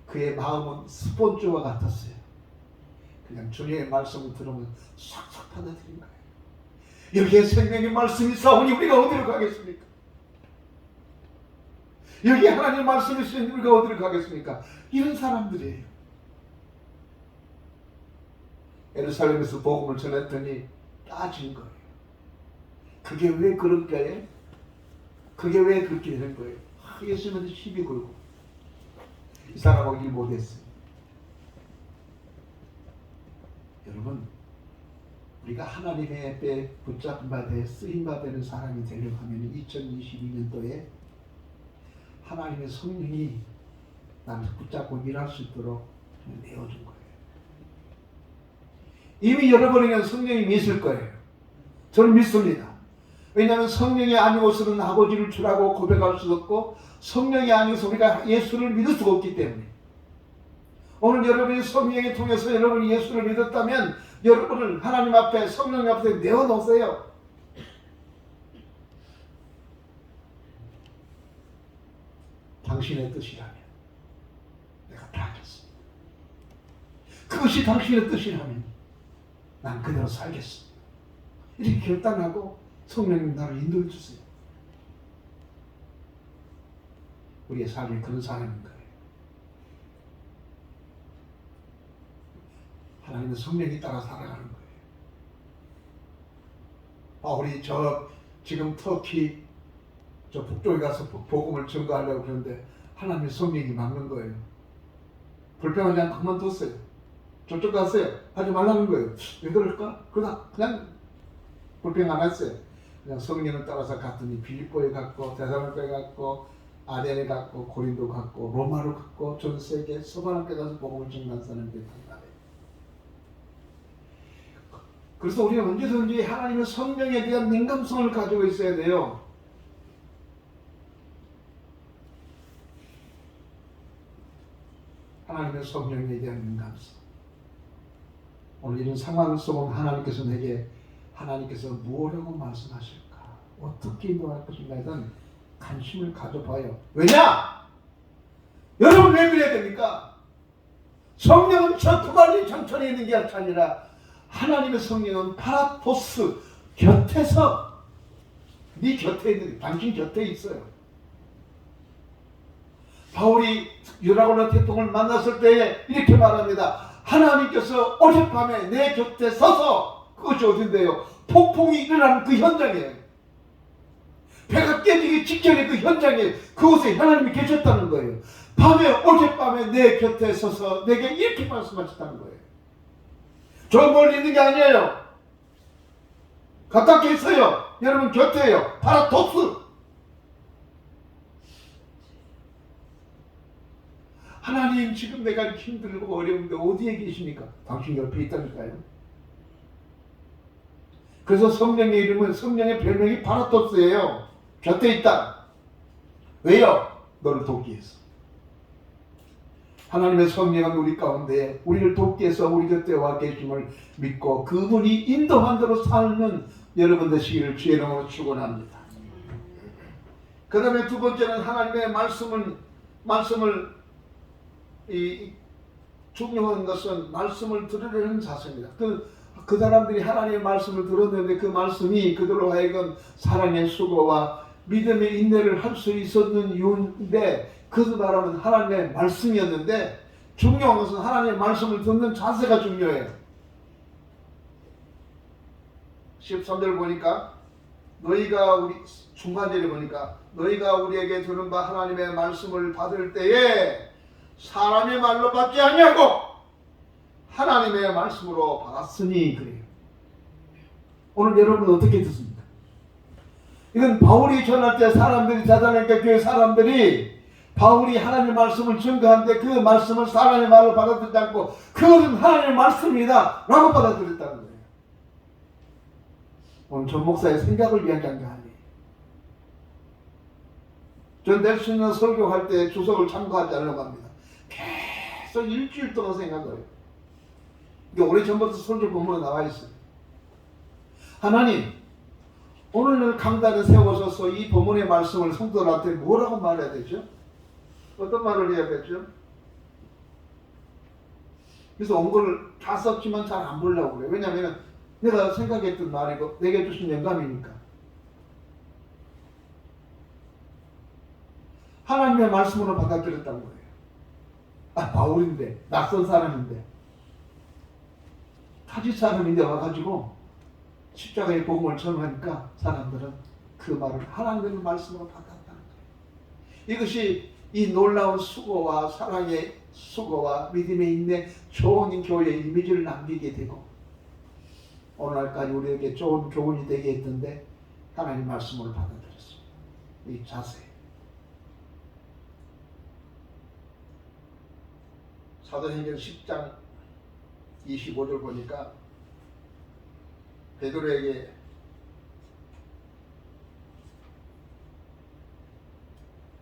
그의 마음은 스폰지와 같았어요. 그냥 주님의 말씀을 들으면 싹싹 받아들인 거예요. 여기에 생명의 말씀이 있사오니 우리가 어디로 가겠습니까? 여기 하나님 말씀이 있으니 우리가 어디를 가겠습니까? 이런 사람들이에요. 예루살렘에서 복음을 전했더니 따진 거예요. 그게 왜 그럴까요? 그게 왜 그렇게 되는 거예요? 예수님한테 시비 걸고 이 사람하고 일 못했어요. 여러분, 우리가 하나님의 배 붙잡힌 바 되 쓰임 바 되는 사람이 되려고 하면 2022년도에 하나님의 성령이 나를 붙잡고 일할 수 있도록 내어준 거예요. 이미 여러분에게는 성령이 있을 거예요. 저는 믿습니다. 왜냐하면 성령이 아니고서는 아버지를 주라고 고백할 수 없고 성령이 아니고서 우리가 예수를 믿을 수가 없기 때문에 오늘 여러분이 성령을 통해서 여러분이 예수를 믿었다면 여러분을 하나님 앞에 성령 앞에 내어놓으세요. 당신의 뜻이라면 내가 다 하겠습니다. 그것이 당신의 뜻이라면 난 그대로 살겠습니다. 이렇게 결단하고 성령님 나를 인도해 주세요. 우리의 삶이 그런 사람인 거예요. 하나님의 성령이 따라 살아가는 거예요. 바울이 지금 터키 북쪽에 가서 복음을 전가하려고 그러는데 하나님의 성령이 막는 거예요. 불평하지 않고 그만뒀어요. 저쪽 가세요. 하지 말라는 거예요. 왜 그럴까? 그냥 불평 안 했어요. 그냥 성령을 따라서 갔더니 빌립보에 갔고 데살로니가에 갔고 아덴에 갔고 고린도 갔고 로마로 갔고 전 세계 서방학교 가서 복음을 전한 사람들이 있단 말이에요. 그래서 우리가 언제든지 하나님의 성령에 대한 민감성을 가지고 있어야 돼요. 하나님의 성령에 대한 민감성. 오늘 이런 상황 속은 하나님께서 내게 하나님께서 무엇이라고 말씀하실까? 어떻게 인도할 것인가에 대한 관심을 가져봐요. 왜냐? 여러분 왜 그래야 됩니까? 성령은 저 두 가지 장천에 있는 게 아니라 하나님의 성령은 파라토스 곁에서 네 곁에 있는 당신 곁에 있어요. 바울이 유라굴로 태풍을 만났을 때에 이렇게 말합니다. 하나님께서 어젯밤에 내 곁에 서서 그것이 어딘데요? 폭풍이 일어나는 그 현장이에요. 배가 깨지기 직전에 그 현장에 그곳에 하나님이 계셨다는 거예요. 어젯밤에 내 곁에 서서 내게 이렇게 말씀하셨다는 거예요. 저 멀리 있는 게 아니에요. 가깝게 있어요. 여러분 곁에요. 파라토스. 하나님 지금 내가 이렇게 힘들고 어려운데 어디에 계십니까? 당신 옆에 있다니까요. 그래서 성령의 이름은 성령의 별명이 파라토스예요. 곁에 있다. 왜요? 너를 돕기 위해서. 하나님의 성령은 우리 가운데 우리를 돕기 위해서 우리 곁에 와 계심을 믿고 그분이 인도한 대로 삶은 여러분 되시기를 주의 이름으로 축원합니다. 그 다음에 두 번째는 하나님의 말씀을 중요한 것은 말씀을 들으려는 자세입니다. 그 사람들이 하나님의 말씀을 들었는데 그 말씀이 그들로 하여금 사랑의 수고와 믿음의 인내를 할 수 있었는 이유인데 그 사람은 하나님의 말씀이었는데 중요한 것은 하나님의 말씀을 듣는 자세가 중요해요. 13절 보니까 너희가 중간절에 보니까 너희가 우리에게 들은 바 하나님의 말씀을 받을 때에 사람의 말로 받지 아니하고 하나님의 말씀으로 받았으니 그래요. 오늘 여러분 어떻게 듣습니까? 이건 바울이 전할 때 사람들이 데살로니가 교회 사람들이 바울이 하나님의 말씀을 증거하는데 그 말씀을 사람의 말로 받아들이지 않고 그것은 하나님의 말씀이다 라고 받아들였다는 거예요. 오늘 전 목사의 생각을 위한 장가 아니에요. 전 낼 수 있는 설교할 때 주석을 참고하지 않으려고 합니다. 계속 일주일 동안 생각해요. 이게 오래전부터 설교 본문에 나와 있어요. 하나님, 오늘 강단에 세워서서 이 본문의 말씀을 성도들한테 뭐라고 말해야 되죠? 어떤 말을 해야 되죠? 그래서 온 걸 다 썼지만 잘 안 보려고 그래요. 왜냐하면 내가 생각했던 말이고 내게 주신 영감이니까. 하나님의 말씀으로 받아들였다는 거예요. 바울인데, 낯선 사람인데, 타짓 사람인데 와가지고 십자가의 복음을 전하니까 사람들은 그 말을 하나님의 말씀으로 받았다는 거예요. 이것이 이 놀라운 수고와 사랑의 수고와 믿음의 인내, 좋은 교회의 이미지를 남기게 되고 오늘날까지 우리에게 좋은 교훈이 되게 했던데 하나님 말씀으로 받아들였습니다. 이 자세. 사도행전 10장 25절 보니까 베드로에게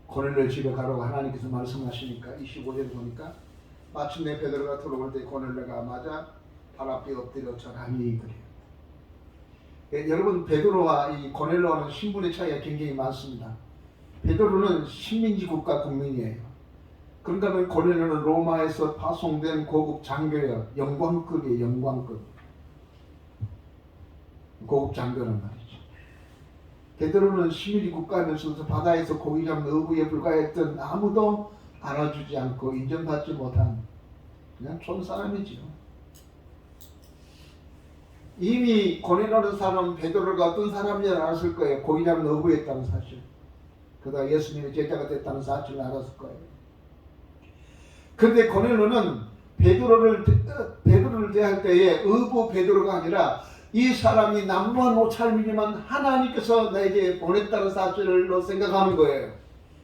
고넬료 집에 가라고 하나님께서 말씀하시니까 25절 보니까 마침내 베드로가 들어올 때 고넬료가 맞아 발 앞에 엎드려 절하니 그래요. 여러분 베드로와 이 고넬료와는 신분의 차이가 굉장히 많습니다. 베드로는 식민지 국가 국민이에요. 그런가 하면 고넬료는 로마에서 파송된 고급 장교예요. 영광급이에요. 영광급. 고급 장교란 말이죠. 베드로는 식민지 국가면서 바다에서 고기 잡는 어부에 불과했던 아무도 알아주지 않고 인정받지 못한 그냥 촌 사람이지요. 이미 고넬료라는 사람은 베드로가 어떤 사람인지 알았을 거예요. 고기 잡는 어부였다는 사실. 그러다 예수님의 제자가 됐다는 사실을 알았을 거예요. 그런데 고넬료는 베드로를 대할 때에 어부 베드로가 아니라 이 사람이 남루한 옷차림이지만 하나님께서 나에게 보냈다는 사실로 생각하는 거예요.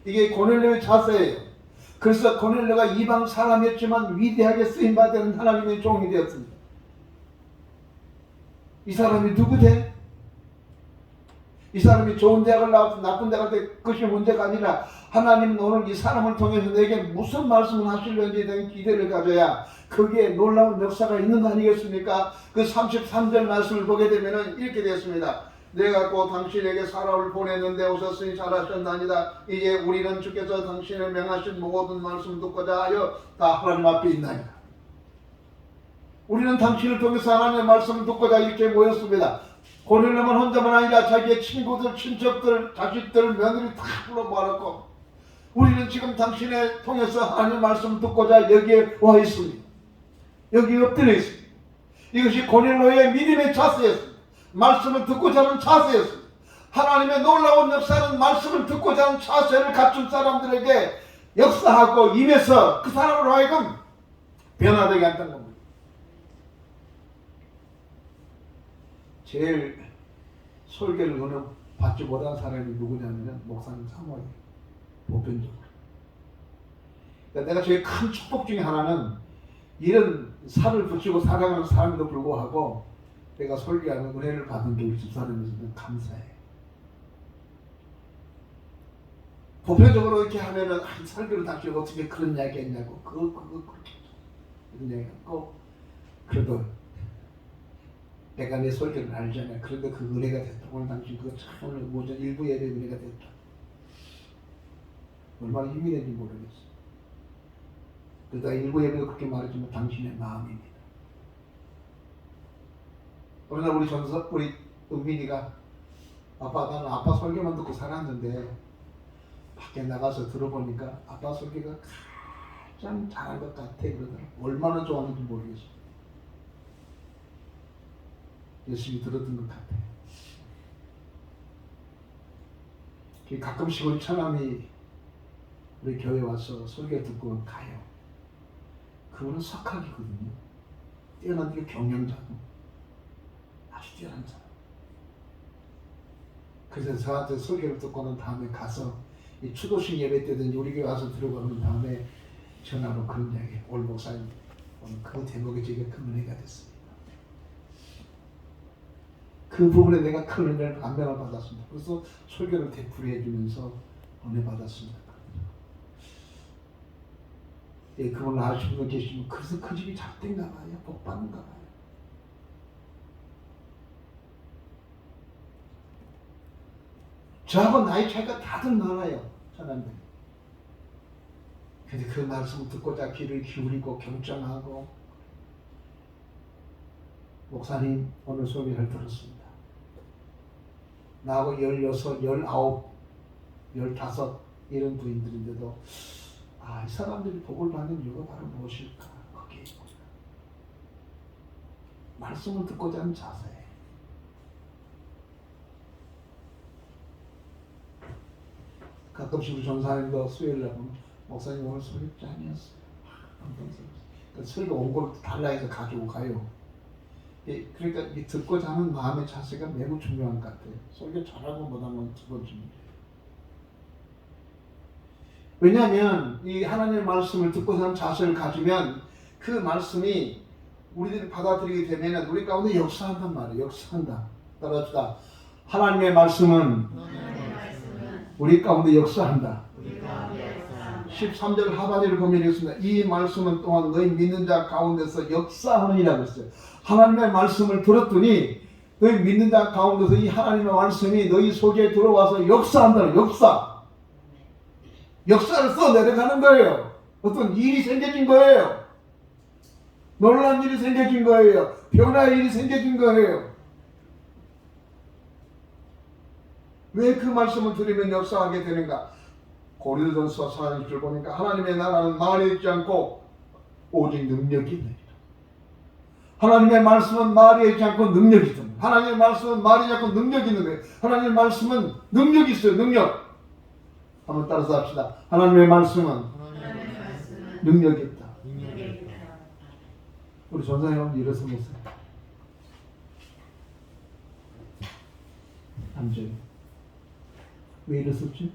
이게 고넬료의 자세예요. 그래서 고넬료가 이방 사람이었지만 위대하게 쓰임받은 하나님의 종이 되었습니다. 이 사람이 누구대? 이 사람이 좋은 대학을 나와서 나쁜 대학을 될 것이 문제가 아니라 하나님은 오늘 이 사람을 통해서 내게 무슨 말씀을 하시려는지에 대한 기대를 가져야 거기에 놀라운 역사가 있는 거 아니겠습니까? 그 33절 말씀을 보게 되면 이렇게 되었습니다. 내가 곧 당신에게 사람을 보냈는데 오셨으니 잘하셨나이다. 이제 우리는 주께서 당신의 명하신 모든 말씀 듣고자 하여 다 하나님 앞에 있나이다. 우리는 당신을 통해서 하나님의 말씀을 듣고자 이렇게 모였습니다. 고넬료만 혼자만 아니라 자기의 친구들, 친척들, 자식들, 며느리 다 불러 모아놓고 우리는 지금 당신을 통해서 하나님의 말씀을 듣고자 여기에 와 있습니다. 여기 엎드려 있습니다. 이것이 고넬료의 믿음의 자세였습니다. 말씀을 듣고자 하는 자세였습니다. 하나님의 놀라운 역사는 말씀을 듣고자 하는 자세를 갖춘 사람들에게 역사하고 임해서 그 사람으로 하여금 변화되게 한다는 겁니다. 제일 설교를 은혜 받지 못한 사람이 누구냐면 목사님 사모예요. 보편적으로. 그러니까 내가 제일 큰 축복 중에 하나는 이런 살을 붙이고 살아가는 사람에도 불구하고 내가 설교하는 은혜를 받은 게 우리 집사람에서는 감사해. 보편적으로 이렇게 하면은 설교를 다시 어떻게 그런 이야기 했냐고 그렇게 이런 이야기 하고 그래도 내가 내 설교를 알잖아. 그런데 그 은혜가 됐다. 오늘 당신 그거 참 오늘 오전 일부 예배 은혜가 됐다. 얼마나 힘이 된지 모르겠어. 그러다 일부 예배도 그렇게 말했지만 당신의 마음입니다. 어느 날 우리 은민이가 아빠 나는 아빠 설교만 듣고 살았는데 밖에 나가서 들어보니까 아빠 설교가 가장 잘한 것 같아 그러더라고. 얼마나 좋아하는지 모르겠어. 열심히 들었던 것 같아. 가끔씩 우리 처남이 우리 교회 와서 설교 듣고 가요. 그분은 석학이거든요. 뛰어난 게 경영자고 아주 뛰어난 사람. 그래서 저한테 설교를 듣고 난 다음에 가서 이 추도식 예배 때든지 우리 교회 와서 들어가는 다음에 전화로 그런 이야기. 올 목사님 오늘 그 대목이 제게 큰 은혜가 됐습니다. 그 부분에 내가 큰 은혜를 감명을 받았습니다. 그래서 설교를 되풀이해 주면서 은혜 받았습니다. 예, 그분을 아시는 분 계시면 그래서 그 집이 잘된가 봐요. 복 받는가 봐요. 저하고 나이 차이가 다들 많아요. 사람들. 근데 그 말씀을 듣고자 귀를 기울이고 경청하고 목사님 오늘 소개를 들었습니다. 나하고 16, 19, 15 이런 부인들인데도 이 사람들이 복을 받는 이유가 바로 무엇일까? 거기에 있구나. 말씀을 듣고자 하는 자세. 가끔씩 우리 전사님도 수요일 날 보면 목사님 오늘 설교 짱이었어요. 설교 온 걸 달라해서 가지고 가요. 그러니까 이 듣고자 하는 마음의 자세가 매우 중요한 것 같아요. 설교 잘하고 못하면 두 번째 문제. 왜냐하면 이 하나님의 말씀을 듣고자 하는 자세를 가지면 그 말씀이 우리들이 받아들이게 되면 우리 가운데 역사한단 말이에요. 역사한다. 따라합시다. 하나님의 말씀은 우리 가운데 역사한다. 13절 하반절을 보면 이렇습니다. 이 말씀은 또한 너희 믿는 자 가운데서 역사하느니라고 했어요. 하나님의 말씀을 들었더니 너희 믿는 자 가운데서 이 하나님의 말씀이 너희 속에 들어와서 역사한다는 역사. 역사를 써 내려가는 거예요. 어떤 일이 생겨진 거예요. 놀란 일이 생겨진 거예요. 변화의 일이 생겨진 거예요. 왜 그 말씀을 들으면 역사하게 되는가? 고린도전서 4장을 보니까 하나님의 나라는 말이 있지 않고 오직 능력이 있느니라. 하나님의 말씀은 말이 있지 않고 능력이 있다. 하나님의 말씀은 말이 있지 않고 능력이 있는 거예요. 하나님의 말씀은 능력이 있어요. 능력. 한번 따라서 합시다. 하나님의 말씀은 능력이 있다. 우리 전사님 한번 일어서 보세요. 앉아요. 왜 일어섰지?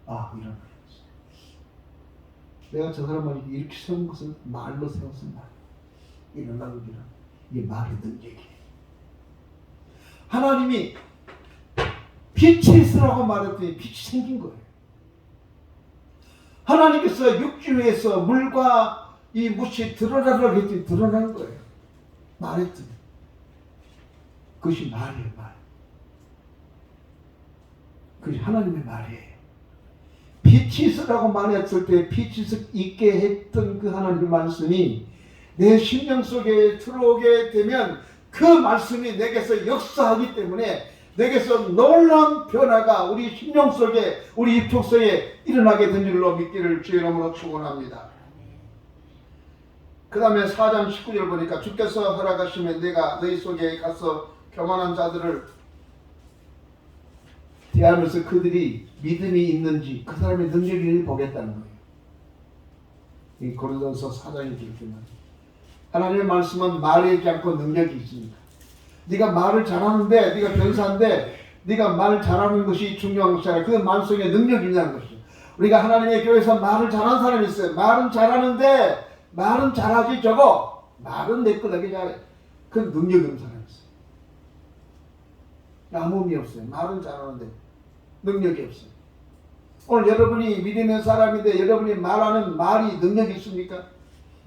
일어났어. 내가 저 사람을 이렇게 세운 것은 말로 세웠습니다. 일어나고 일어나. 이게 말의 능력이에요. 하나님이 빛이 있으라고 말했더니 빛이 생긴 거예요. 하나님께서 육지에서 물과 이 묻이 드러나라고 했더니 드러나는 거예요. 말했더니. 그것이 말이에요. 말. 그것이 하나님의 말이에요. 빛이 있으라고 말했을 때 빛이 있게 했던 그 하나님의 말씀이 내 심령 속에 들어오게 되면 그 말씀이 내게서 역사하기 때문에 내게서 놀라운 변화가 우리 심령 속에 우리 입속 속에 일어나게 된 줄로 믿기를 주의 이름으로 축원합니다. 그 다음에 4장 19절 보니까 주께서 허락하시면 내가 너희 속에 가서 교만한 자들을 대하면서 그들이 믿음이 있는지 그 사람의 능력을 보겠다는 거예요. 이 고린도전서 4장이 그렇게 말해요. 하나님의 말씀은 말하지 않고 능력이 있습니다. 네가 말을 잘하는데 네가 변사인데 네가 말 잘하는 것이 중요한 것이 아니라 그 말 속에 능력이 있냐는 것이죠. 우리가 하나님의 교회에서 말을 잘하는 사람이 있어요. 말은 잘하는데 말은 잘하지 저거 말은 내꺼나게 잘해. 그 능력이 없는 사람이 있어요. 아무 의미 없어요. 말은 잘하는데 능력이 없어요. 오늘 여러분이 믿음의 사람인데 여러분이 말하는 말이 능력이 있습니까?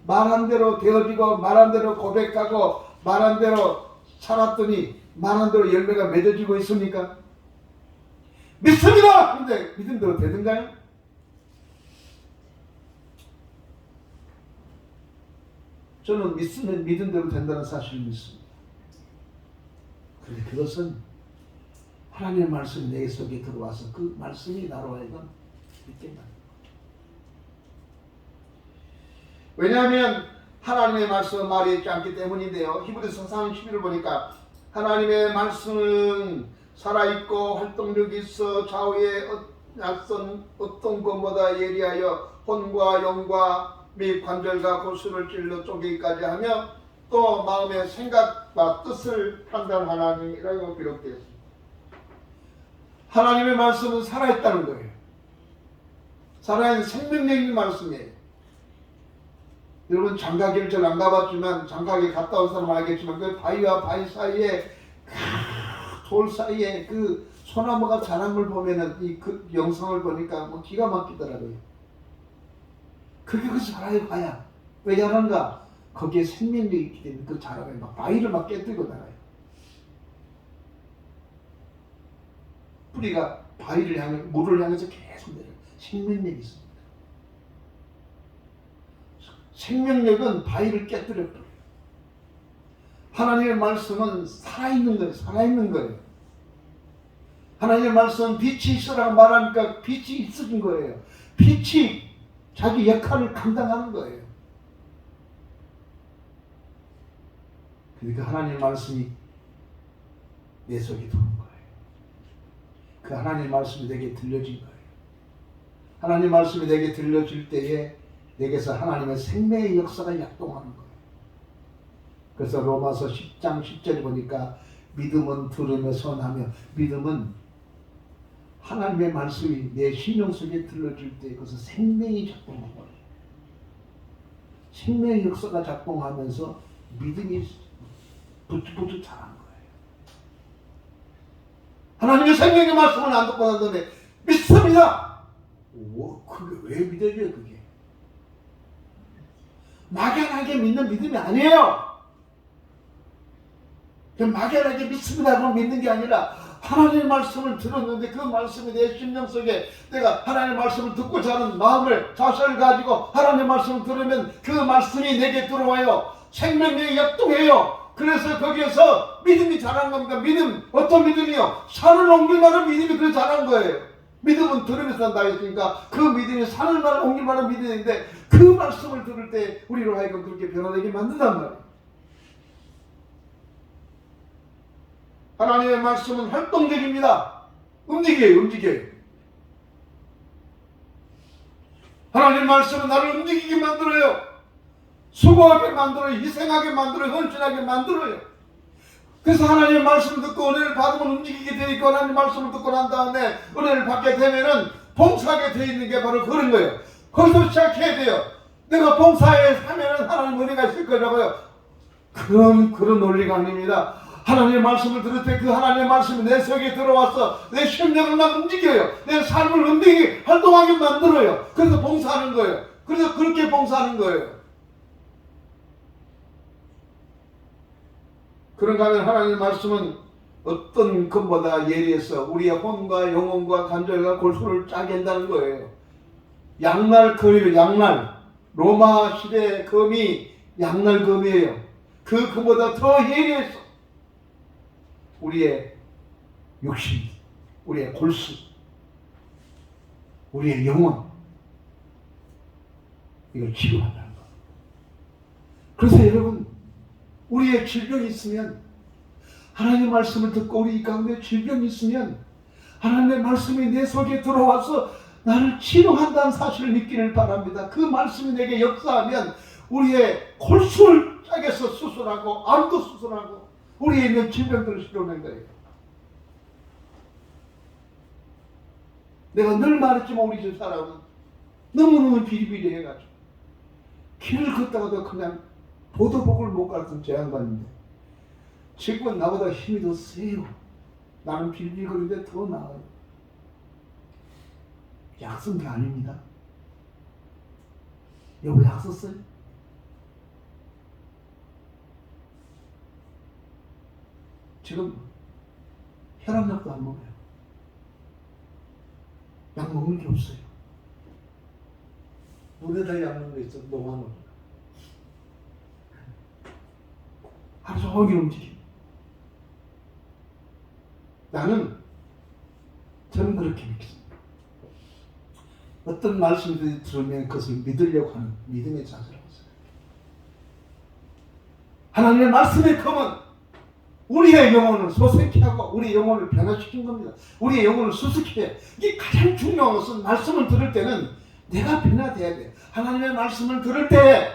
말한 대로 되어지고 말한 대로 고백하고 말한 대로 살았더니 말한 대로 열매가 맺어지고 있습니까? 믿습니다! 그런데 믿음대로 되는가요? 저는 믿으면 믿음대로 된다는 사실을 믿습니다. 그런데 그것은 하나님의 말씀이 내 속에 들어와서 그 말씀이 나로 하여금 믿게 만듭니다. 왜냐하면 하나님의 말씀은 말이 있지 않기 때문인데요. 히브리서 4장 11을 보니까 하나님의 말씀은 살아있고 활동력이 있어 좌우에 낯선 어떤 것보다 예리하여 혼과 영과 및 관절과 골수를 찔러 쪼개기까지 하며 또 마음의 생각과 뜻을 판단하나니라고 기록되었습니다. 하나님의 말씀은 살아있다는 거예요. 살아있는 생명력 있는 말씀이에요. 여러분 장가기를 잘 안 가봤지만 장가기 갔다 온 사람은 알겠지만 그 바위와 바위 사이에 돌 사이에 그 소나무가 자란 걸 보면은 이 그 영상을 보니까 뭐 기가 막히더라고요. 그게 그 자라요 가야. 왜 자란가? 거기에 생명력이 있기 때문에 그 자라면 막 바위를 막 깨뜨리고 나가요. 뿌리가 바위를 향해 물을 향해서 계속 내려요. 생명력이 있습니다. 생명력은 바위를 깨뜨려 버려요. 하나님의 말씀은 살아있는 거예요. 살아있는 거예요. 하나님의 말씀은 빛이 있으라고 말하니까 빛이 있어진 거예요. 빛이 자기 역할을 감당하는 거예요. 그러니까 하나님의 말씀이 내 속에 들어온 거예요. 그 하나님의 말씀이 내게 들려진 거예요. 하나님의 말씀이 내게 들려질 때에 내게서 하나님의 생명의 역사가 약동하는 거예요. 그래서 로마서 10장 10절에 보니까 믿음은 들으며 선하며, 믿음은 하나님의 말씀이 내 심령 속에 들려질 때 그것은 생명이 작동하는 거예요. 생명의 역사가 작동하면서 믿음이 부뚜부뚜 자라는 거예요. 하나님의 생명의 말씀을 안 듣고 난 다음에 믿습니다. 그게 왜 믿어져요? 그게 막연하게 믿는 믿음이 아니에요. 막연하게 믿습니다 그럼 믿는 게 아니라 하나님의 말씀을 들었는데 그 말씀이 내 심령 속에, 내가 하나님의 말씀을 듣고자 하는 마음을, 자세를 가지고 하나님의 말씀을 들으면 그 말씀이 내게 들어와요. 생명력이 역동해요. 그래서 거기에서 믿음이 자라는 겁니다. 믿음, 어떤 믿음이요? 산을 옮길 만한 믿음이 그래 자란 거예요. 믿음은 들으면서 산다 했으니까 그 믿음이 산을 옮길 만한 믿음인데, 그 말씀을 들을 때 우리로 하여금 그렇게 변화되게 만든단 말이에요. 하나님의 말씀은 활동적입니다. 움직여요. 하나님의 말씀은 나를 움직이게 만들어요. 수고하게 만들어요. 희생하게 만들어요. 헌신하게 만들어요. 그래서 하나님의 말씀을 듣고 은혜를 받으면 움직이게 되니까, 하나님의 말씀을 듣고 난 다음에 은혜를 받게 되면은 봉사하게 되어 있는 게 바로 그런 거예요. 거기서 시작해야 돼요. 내가 봉사에 하면은 하나님 은혜가 있을 거라고요. 그런 논리가 아닙니다. 하나님의 말씀을 들을 때 그 하나님의 말씀이 내 속에 들어와서 내 심령을 막 움직여요. 내 삶을 움직이게 활동하게 만들어요. 그래서 봉사하는 거예요. 그래서 그렇게 봉사하는 거예요. 그런가 하면 하나님의 말씀은 어떤 것보다 예리해서 우리의 혼과 영혼과 관절과 골수를 짜게 한다는 거예요. 양날 금이에요. 양날. 로마 시대 금이 양날 금이에요. 그 금보다 더 예리해서 우리의 육신, 우리의 골수, 우리의 영혼, 이걸 치료한다는 것. 그래서 여러분, 우리의 질병이 있으면, 하나님의 말씀을 듣고 우리 가운데 질병이 있으면 하나님의 말씀이 내 속에 들어와서 나를 치료한다는 사실을 믿기를 바랍니다. 그 말씀이 내게 역사하면 우리의 골수를 짜게서 수술하고, 암도 수술하고, 우리에 있는 질병들을 치료하는 거예요. 내가 늘 말했지만 우리 집 사람은 너무너무 비리비리해가지고 길을 걷다가도 그냥 보도복을 못 갈던 제 양반인데, 지금은 나보다 힘이 더 세요. 나는 빌빌거리는데 더 나아요. 약 쓴 게 아닙니다. 여보, 약 썼어요? 지금 혈압약도 안 먹어요. 약 먹는 게 없어요. 눈에다 약 먹는 거 있어. 노망을. 하루 종일 움직여. 저는 그렇게 믿습니다. 어떤 말씀을 들으면 그것을 믿으려고 하는 믿음의 자세라고 생각해요. 하나님의 말씀의 검은 우리의 영혼을 소생케 하고 우리의 영혼을 변화시킨 겁니다. 우리의 영혼을 수습해. 이게 가장 중요한 것은, 말씀을 들을 때는 내가 변화돼야 돼. 하나님의 말씀을 들을 때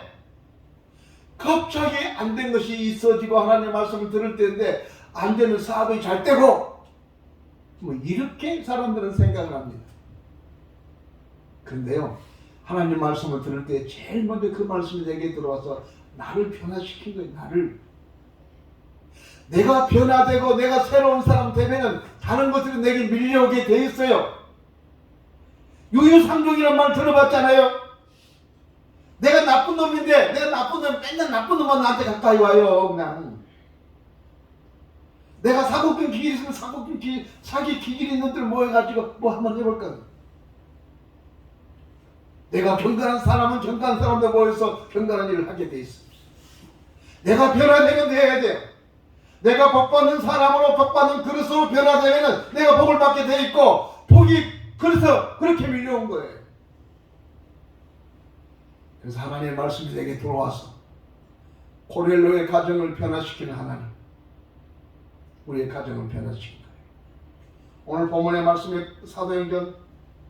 갑자기 안 된 것이 있어지고 하나님의 말씀을 들을 때인데 안 되는 사업이 잘 되고, 뭐 이렇게 사람들은 생각을 합니다. 그런데요, 하나님 말씀을 들을 때 제일 먼저 그 말씀이 내게 들어와서 나를 변화시킨 거예요. 내가 변화되고 내가 새로운 사람 되면은 다른 것들이 내게 밀려오게 돼 있어요. 유유상종이란 말 들어봤잖아요. 내가 나쁜 놈인데, 내가 나쁜 놈, 맨날 나쁜 놈만 나한테 가까이 와요. 그냥 내가 사고꾼 기길 있으면 사기 기길 있는 들 모여가지고 뭐 한번 해볼까. 내가 경건한 사람은 경건한 사람들 모여서 경건한 일을 하게 돼 있어. 내가 변화되면 해야 돼요. 내가 복받는 사람으로 복받는 그릇으로 변화되면 내가 복을 받게 돼 있고 복이 그래서 그렇게 밀려온 거예요. 그래서 하나님의 말씀이 내게 들어와서 고넬로의 가정을 변화시키는 하나님, 우리의 가정을 변화시키는 거예요. 오늘 본문의 말씀에 사도행전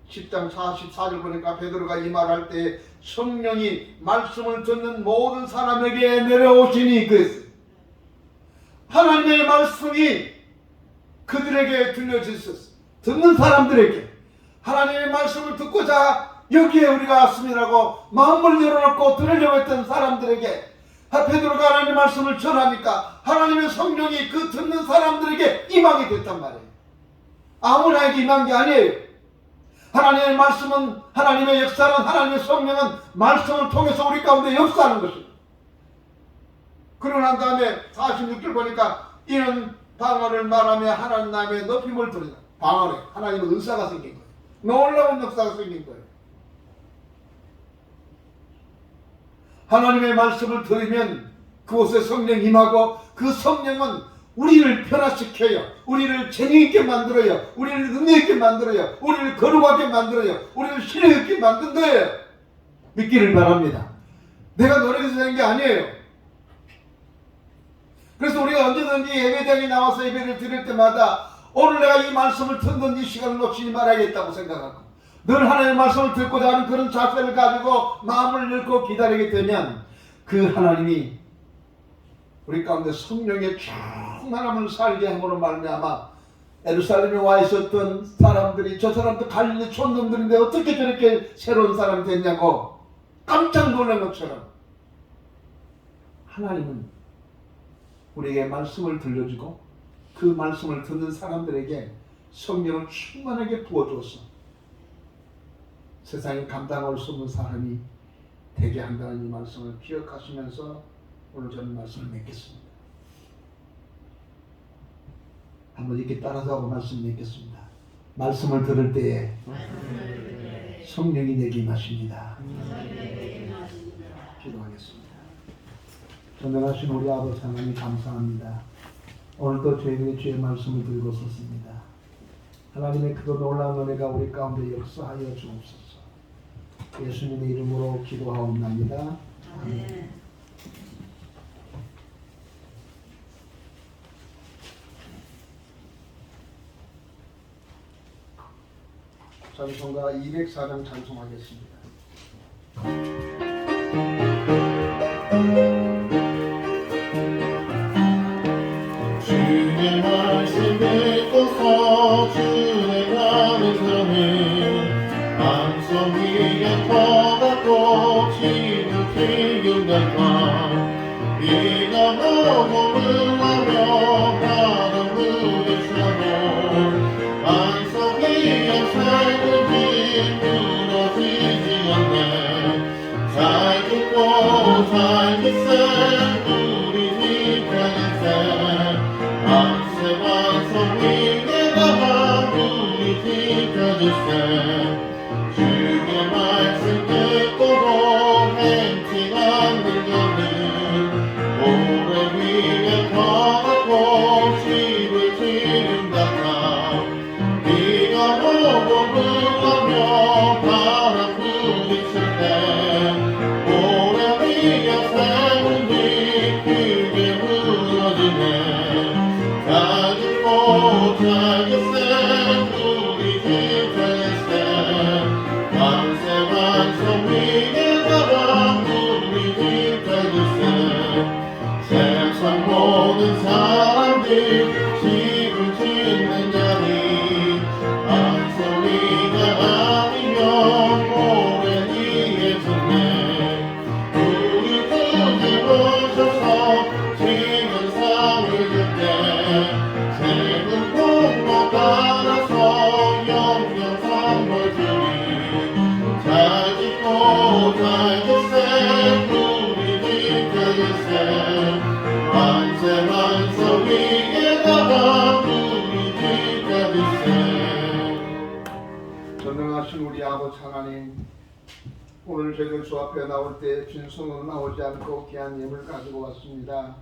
10장 44절 보니까 베드로가 이 말할 때 성령이 말씀을 듣는 모든 사람에게 내려오시니 그랬어요. 하나님의 말씀이 그들에게 들려졌었어요. 듣는 사람들에게 하나님의 말씀을 듣고자 여기에 우리가 왔습니다라고 마음을 열어놓고 들으려고 했던 사람들에게 베드로가 하나님의 말씀을 전하니까 하나님의 성령이 그 듣는 사람들에게 임하게 됐단 말이에요. 아무나에게 임한 게 아니에요. 하나님의 말씀은, 하나님의 역사는, 하나님의 성령은 말씀을 통해서 우리 가운데 역사하는 것입니다. 그러고 난 다음에 46절 보니까 이는 방언을 말하며 하나님의 높임을 드린다. 방언에 하나님의 은사가 생긴 거예요. 놀라운 역사가 생긴 거예요. 하나님의 말씀을 들으면 그곳에 성령 임하고 그 성령은 우리를 변화시켜요. 우리를 재능있게 만들어요. 우리를 능력있게 만들어요. 우리를 거룩하게 만들어요. 우리를 신뢰있게 만든 거예요. 믿기를 바랍니다. 내가 노력해서 된 게 아니에요. 그래서 우리가 언제든지 예배당에 나와서 예배를 드릴 때마다 오늘 내가 이 말씀을 듣는 이 시간을 놓치지 말아야겠다고 생각하고 늘 하나님의 말씀을 듣고자 하는 그런 자세를 가지고 마음을 열고 기다리게 되면 그 하나님이 우리 가운데 성령의 충만함을 살게 함으로 말미암아 예루살렘에 와 있었던 사람들이 저 사람도 갈릴리 촌놈들인데 어떻게 저렇게 새로운 사람이 됐냐고 깜짝 놀란 것처럼 하나님은 우리에게 말씀을 들려주고 그 말씀을 듣는 사람들에게 성령을 충만하게 부어주어서 세상에 감당할 수 없는 사람이 되게 한다는 이 말씀을 기억하시면서 오늘 저는 말씀을 맺겠습니다. 한번 이렇게 따라서 하고 말씀 맺겠습니다. 말씀을 들을 때에 성령이 내게 임하십니다. 기도하겠습니다. 전능하신 우리 아버지 하나님 감사합니다. 오늘도 저희들이 주의 말씀을 들고 섰습니다. 하나님의 크고 놀라운 은혜가 우리 가운데 역사하여 주옵소서. 예수님의 이름으로 기도하옵나이다. 아멘. 찬송가 204장 찬송하겠습니다. 주의 말씀 듣고서 주의 감사는 반석 위에 터갖고 지는 필경 같아 비가 오고 흘러며 바람 부딪혀도 반석 위에 살든지 무너지지 않네 잘 듣고 잘 듣세 우리 지켜주세 밤새 반석 위에 나가 우리 지켜주세 주의 말씀 듣고도 행치 않는 자는 오래 위에 터갖고 집을 지은 같아 비가 오고 흘러며 바람 부딪힐 때 오래 위에 세운 뒤 크게 무너지네 잘 듣고 잘 듣세 우리 지켜주세 밤새 반석 위에 나가 우리 지켜주세 세상 모든 사람들 집을 짓는 자니 반석 위가 아니면 오래 뒤에 짓네 우리 굳이 보셔서 지은 상을 줄때 세금 공로 따라서 영영 선물 주니 잘 짓고 잘 짓세 우리 지켜주세 만세 반석 위에 나가 우리 지켜주세 전능하신 우리 아버지 하나님, 오늘 저희들 주 앞에 나올 때 빈손으로 나오지 않고 귀한 예물 가지고 왔습니다.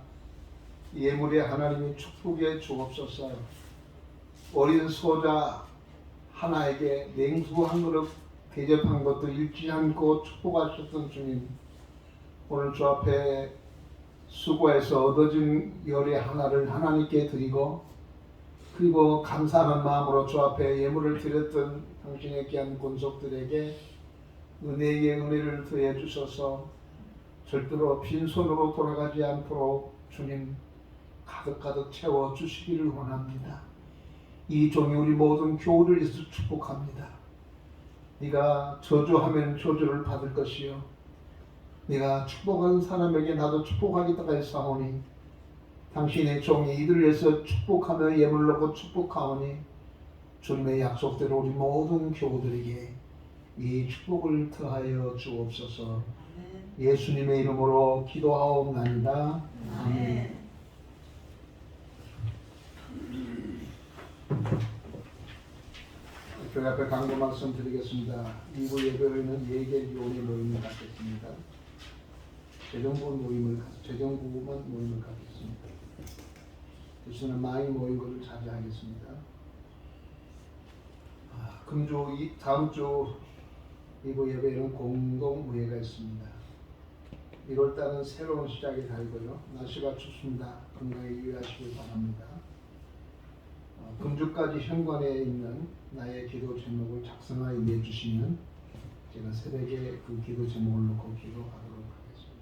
예물에 하나님이 축복해 주옵소서. 어린 소자 하나에게 냉수 한 그릇 대접한 것도 잃지 않고 축복하셨던 주님, 오늘 주 앞에 수고해서 얻어진 열의 하나를 하나님께 드리고, 그리고 감사하는 마음으로 주 앞에 예물을 드렸던 당신의 귀한 권속들에게 은혜의 은혜를 더해 주셔서 절대로 빈손으로 돌아가지 않도록 주님 가득가득 채워 주시기를 원합니다. 이 종이 우리 모든 교우를 위해서 축복합니다. 네가 저주하면 저주를 받을 것이요, 네가 축복하는 사람에게 나도 축복하겠다가 했사오니, 당신의 종이 이들을 위해서 축복하며 예물 넣고 축복하오니, 주님의 약속대로 우리 모든 교우들에게 이 축복을 더하여 주옵소서. 예수님의 이름으로 기도하옵나이다. 아멘. 교회 앞에 강도 말씀 드리겠습니다. 2부 예배는 예계위원회 모임을 갖겠습니다. 재정부만 모임을 갖겠습니다. 교수는 많이 모인 것을 자제하겠습니다. 금주 다음 주 2부 예배에는 공동의회가 있습니다. 1월달은 새로운 시작의 달이고요. 날씨가 춥습니다. 건강에 유의하시길 바랍니다. 금주까지 현관에 있는 나의 기도 제목을 작성하여 내주시면 제가 새벽에 그 기도 제목을 놓고 기도하도록 하겠습니다.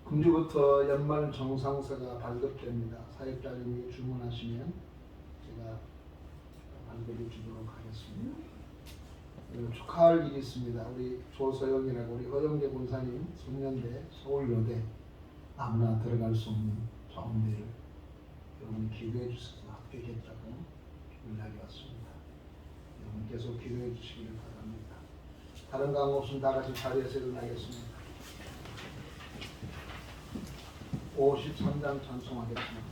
금주부터 연말 정상세가 발급됩니다. 사역자님이 주문하시면 제가 발급해 주도록 하겠습니다. 그리고 축하할 일이 있습니다. 우리 조서영이라고 우리 허영재 권사님 송년대 서울여대 아무나 들어갈 수 없는 좋은 데를 여러분이 기도해 주셔서 합격했다고 연락이 왔습니다. 여러분 계속 기도해 주시기를 바랍니다. 다른 강 없으면 다 같이 자리에서 일어나겠습니다. 53장 찬송하겠습니다.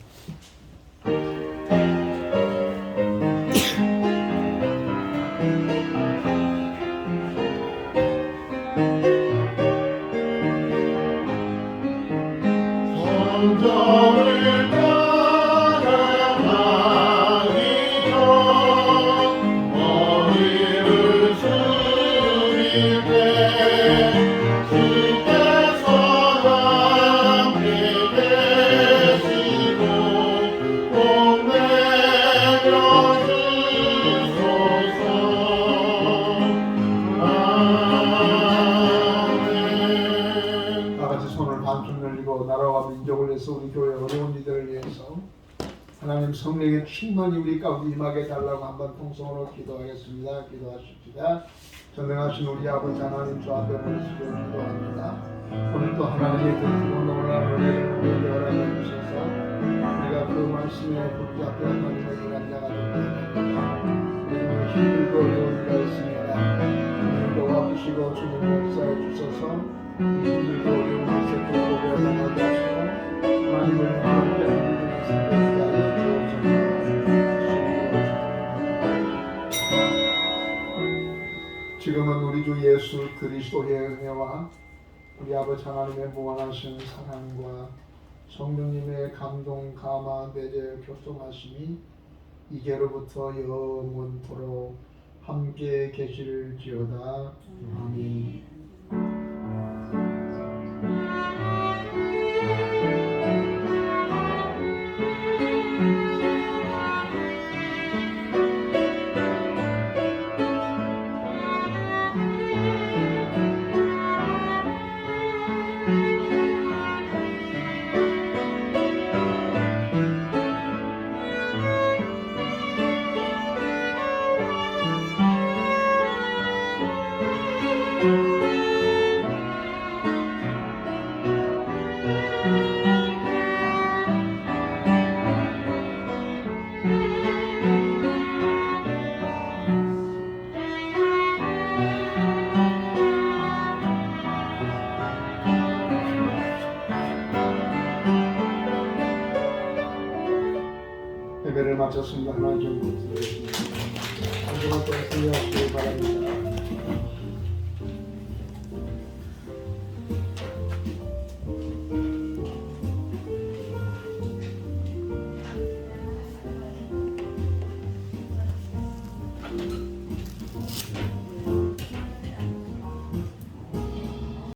성전을 따라가기 전 머리를 숙일 때 주께서 함께 계시고 복 내려 주소서. 아멘. 다 같이 손을 반쯤 열리고 나라와 민족을 위해서 우리 교회 어려운 이들을 위해서 하나님 성령의 충만이 우리 가운데 임하게 달라고 한번 통성으로 기도하겠습니다. 기도하십시다. 전능하신 우리 아버지 하나님, 주 앞에 모시고 기도합니다. 오늘도 하나님의 뜻으로 놀라운 은혜를 우리에게 허락해 주셔서 우리가 그 말씀에 붙잡혀 하나님의 일한 자가 되게 우리는 힘들고 어려운 일가 있습니다. 오늘도 와주시고 주님 역사해 주셔서 이 힘들고 어려운 것에 극복해 나가게 하시고 하나님을 함께 믿는 삶을 위하여 주옵소서. 지금은 우리 주 예수 그리스도의 은혜와 우리 아버지 하나님의 무한하신 사랑과 성령님의 감동, 감화, 내재, 교통하심이 이제로부터 영원토록 함께 계실지어다. 아멘. 예배를 마쳤습니다. 하나님 좀 부탁드리겠습니다.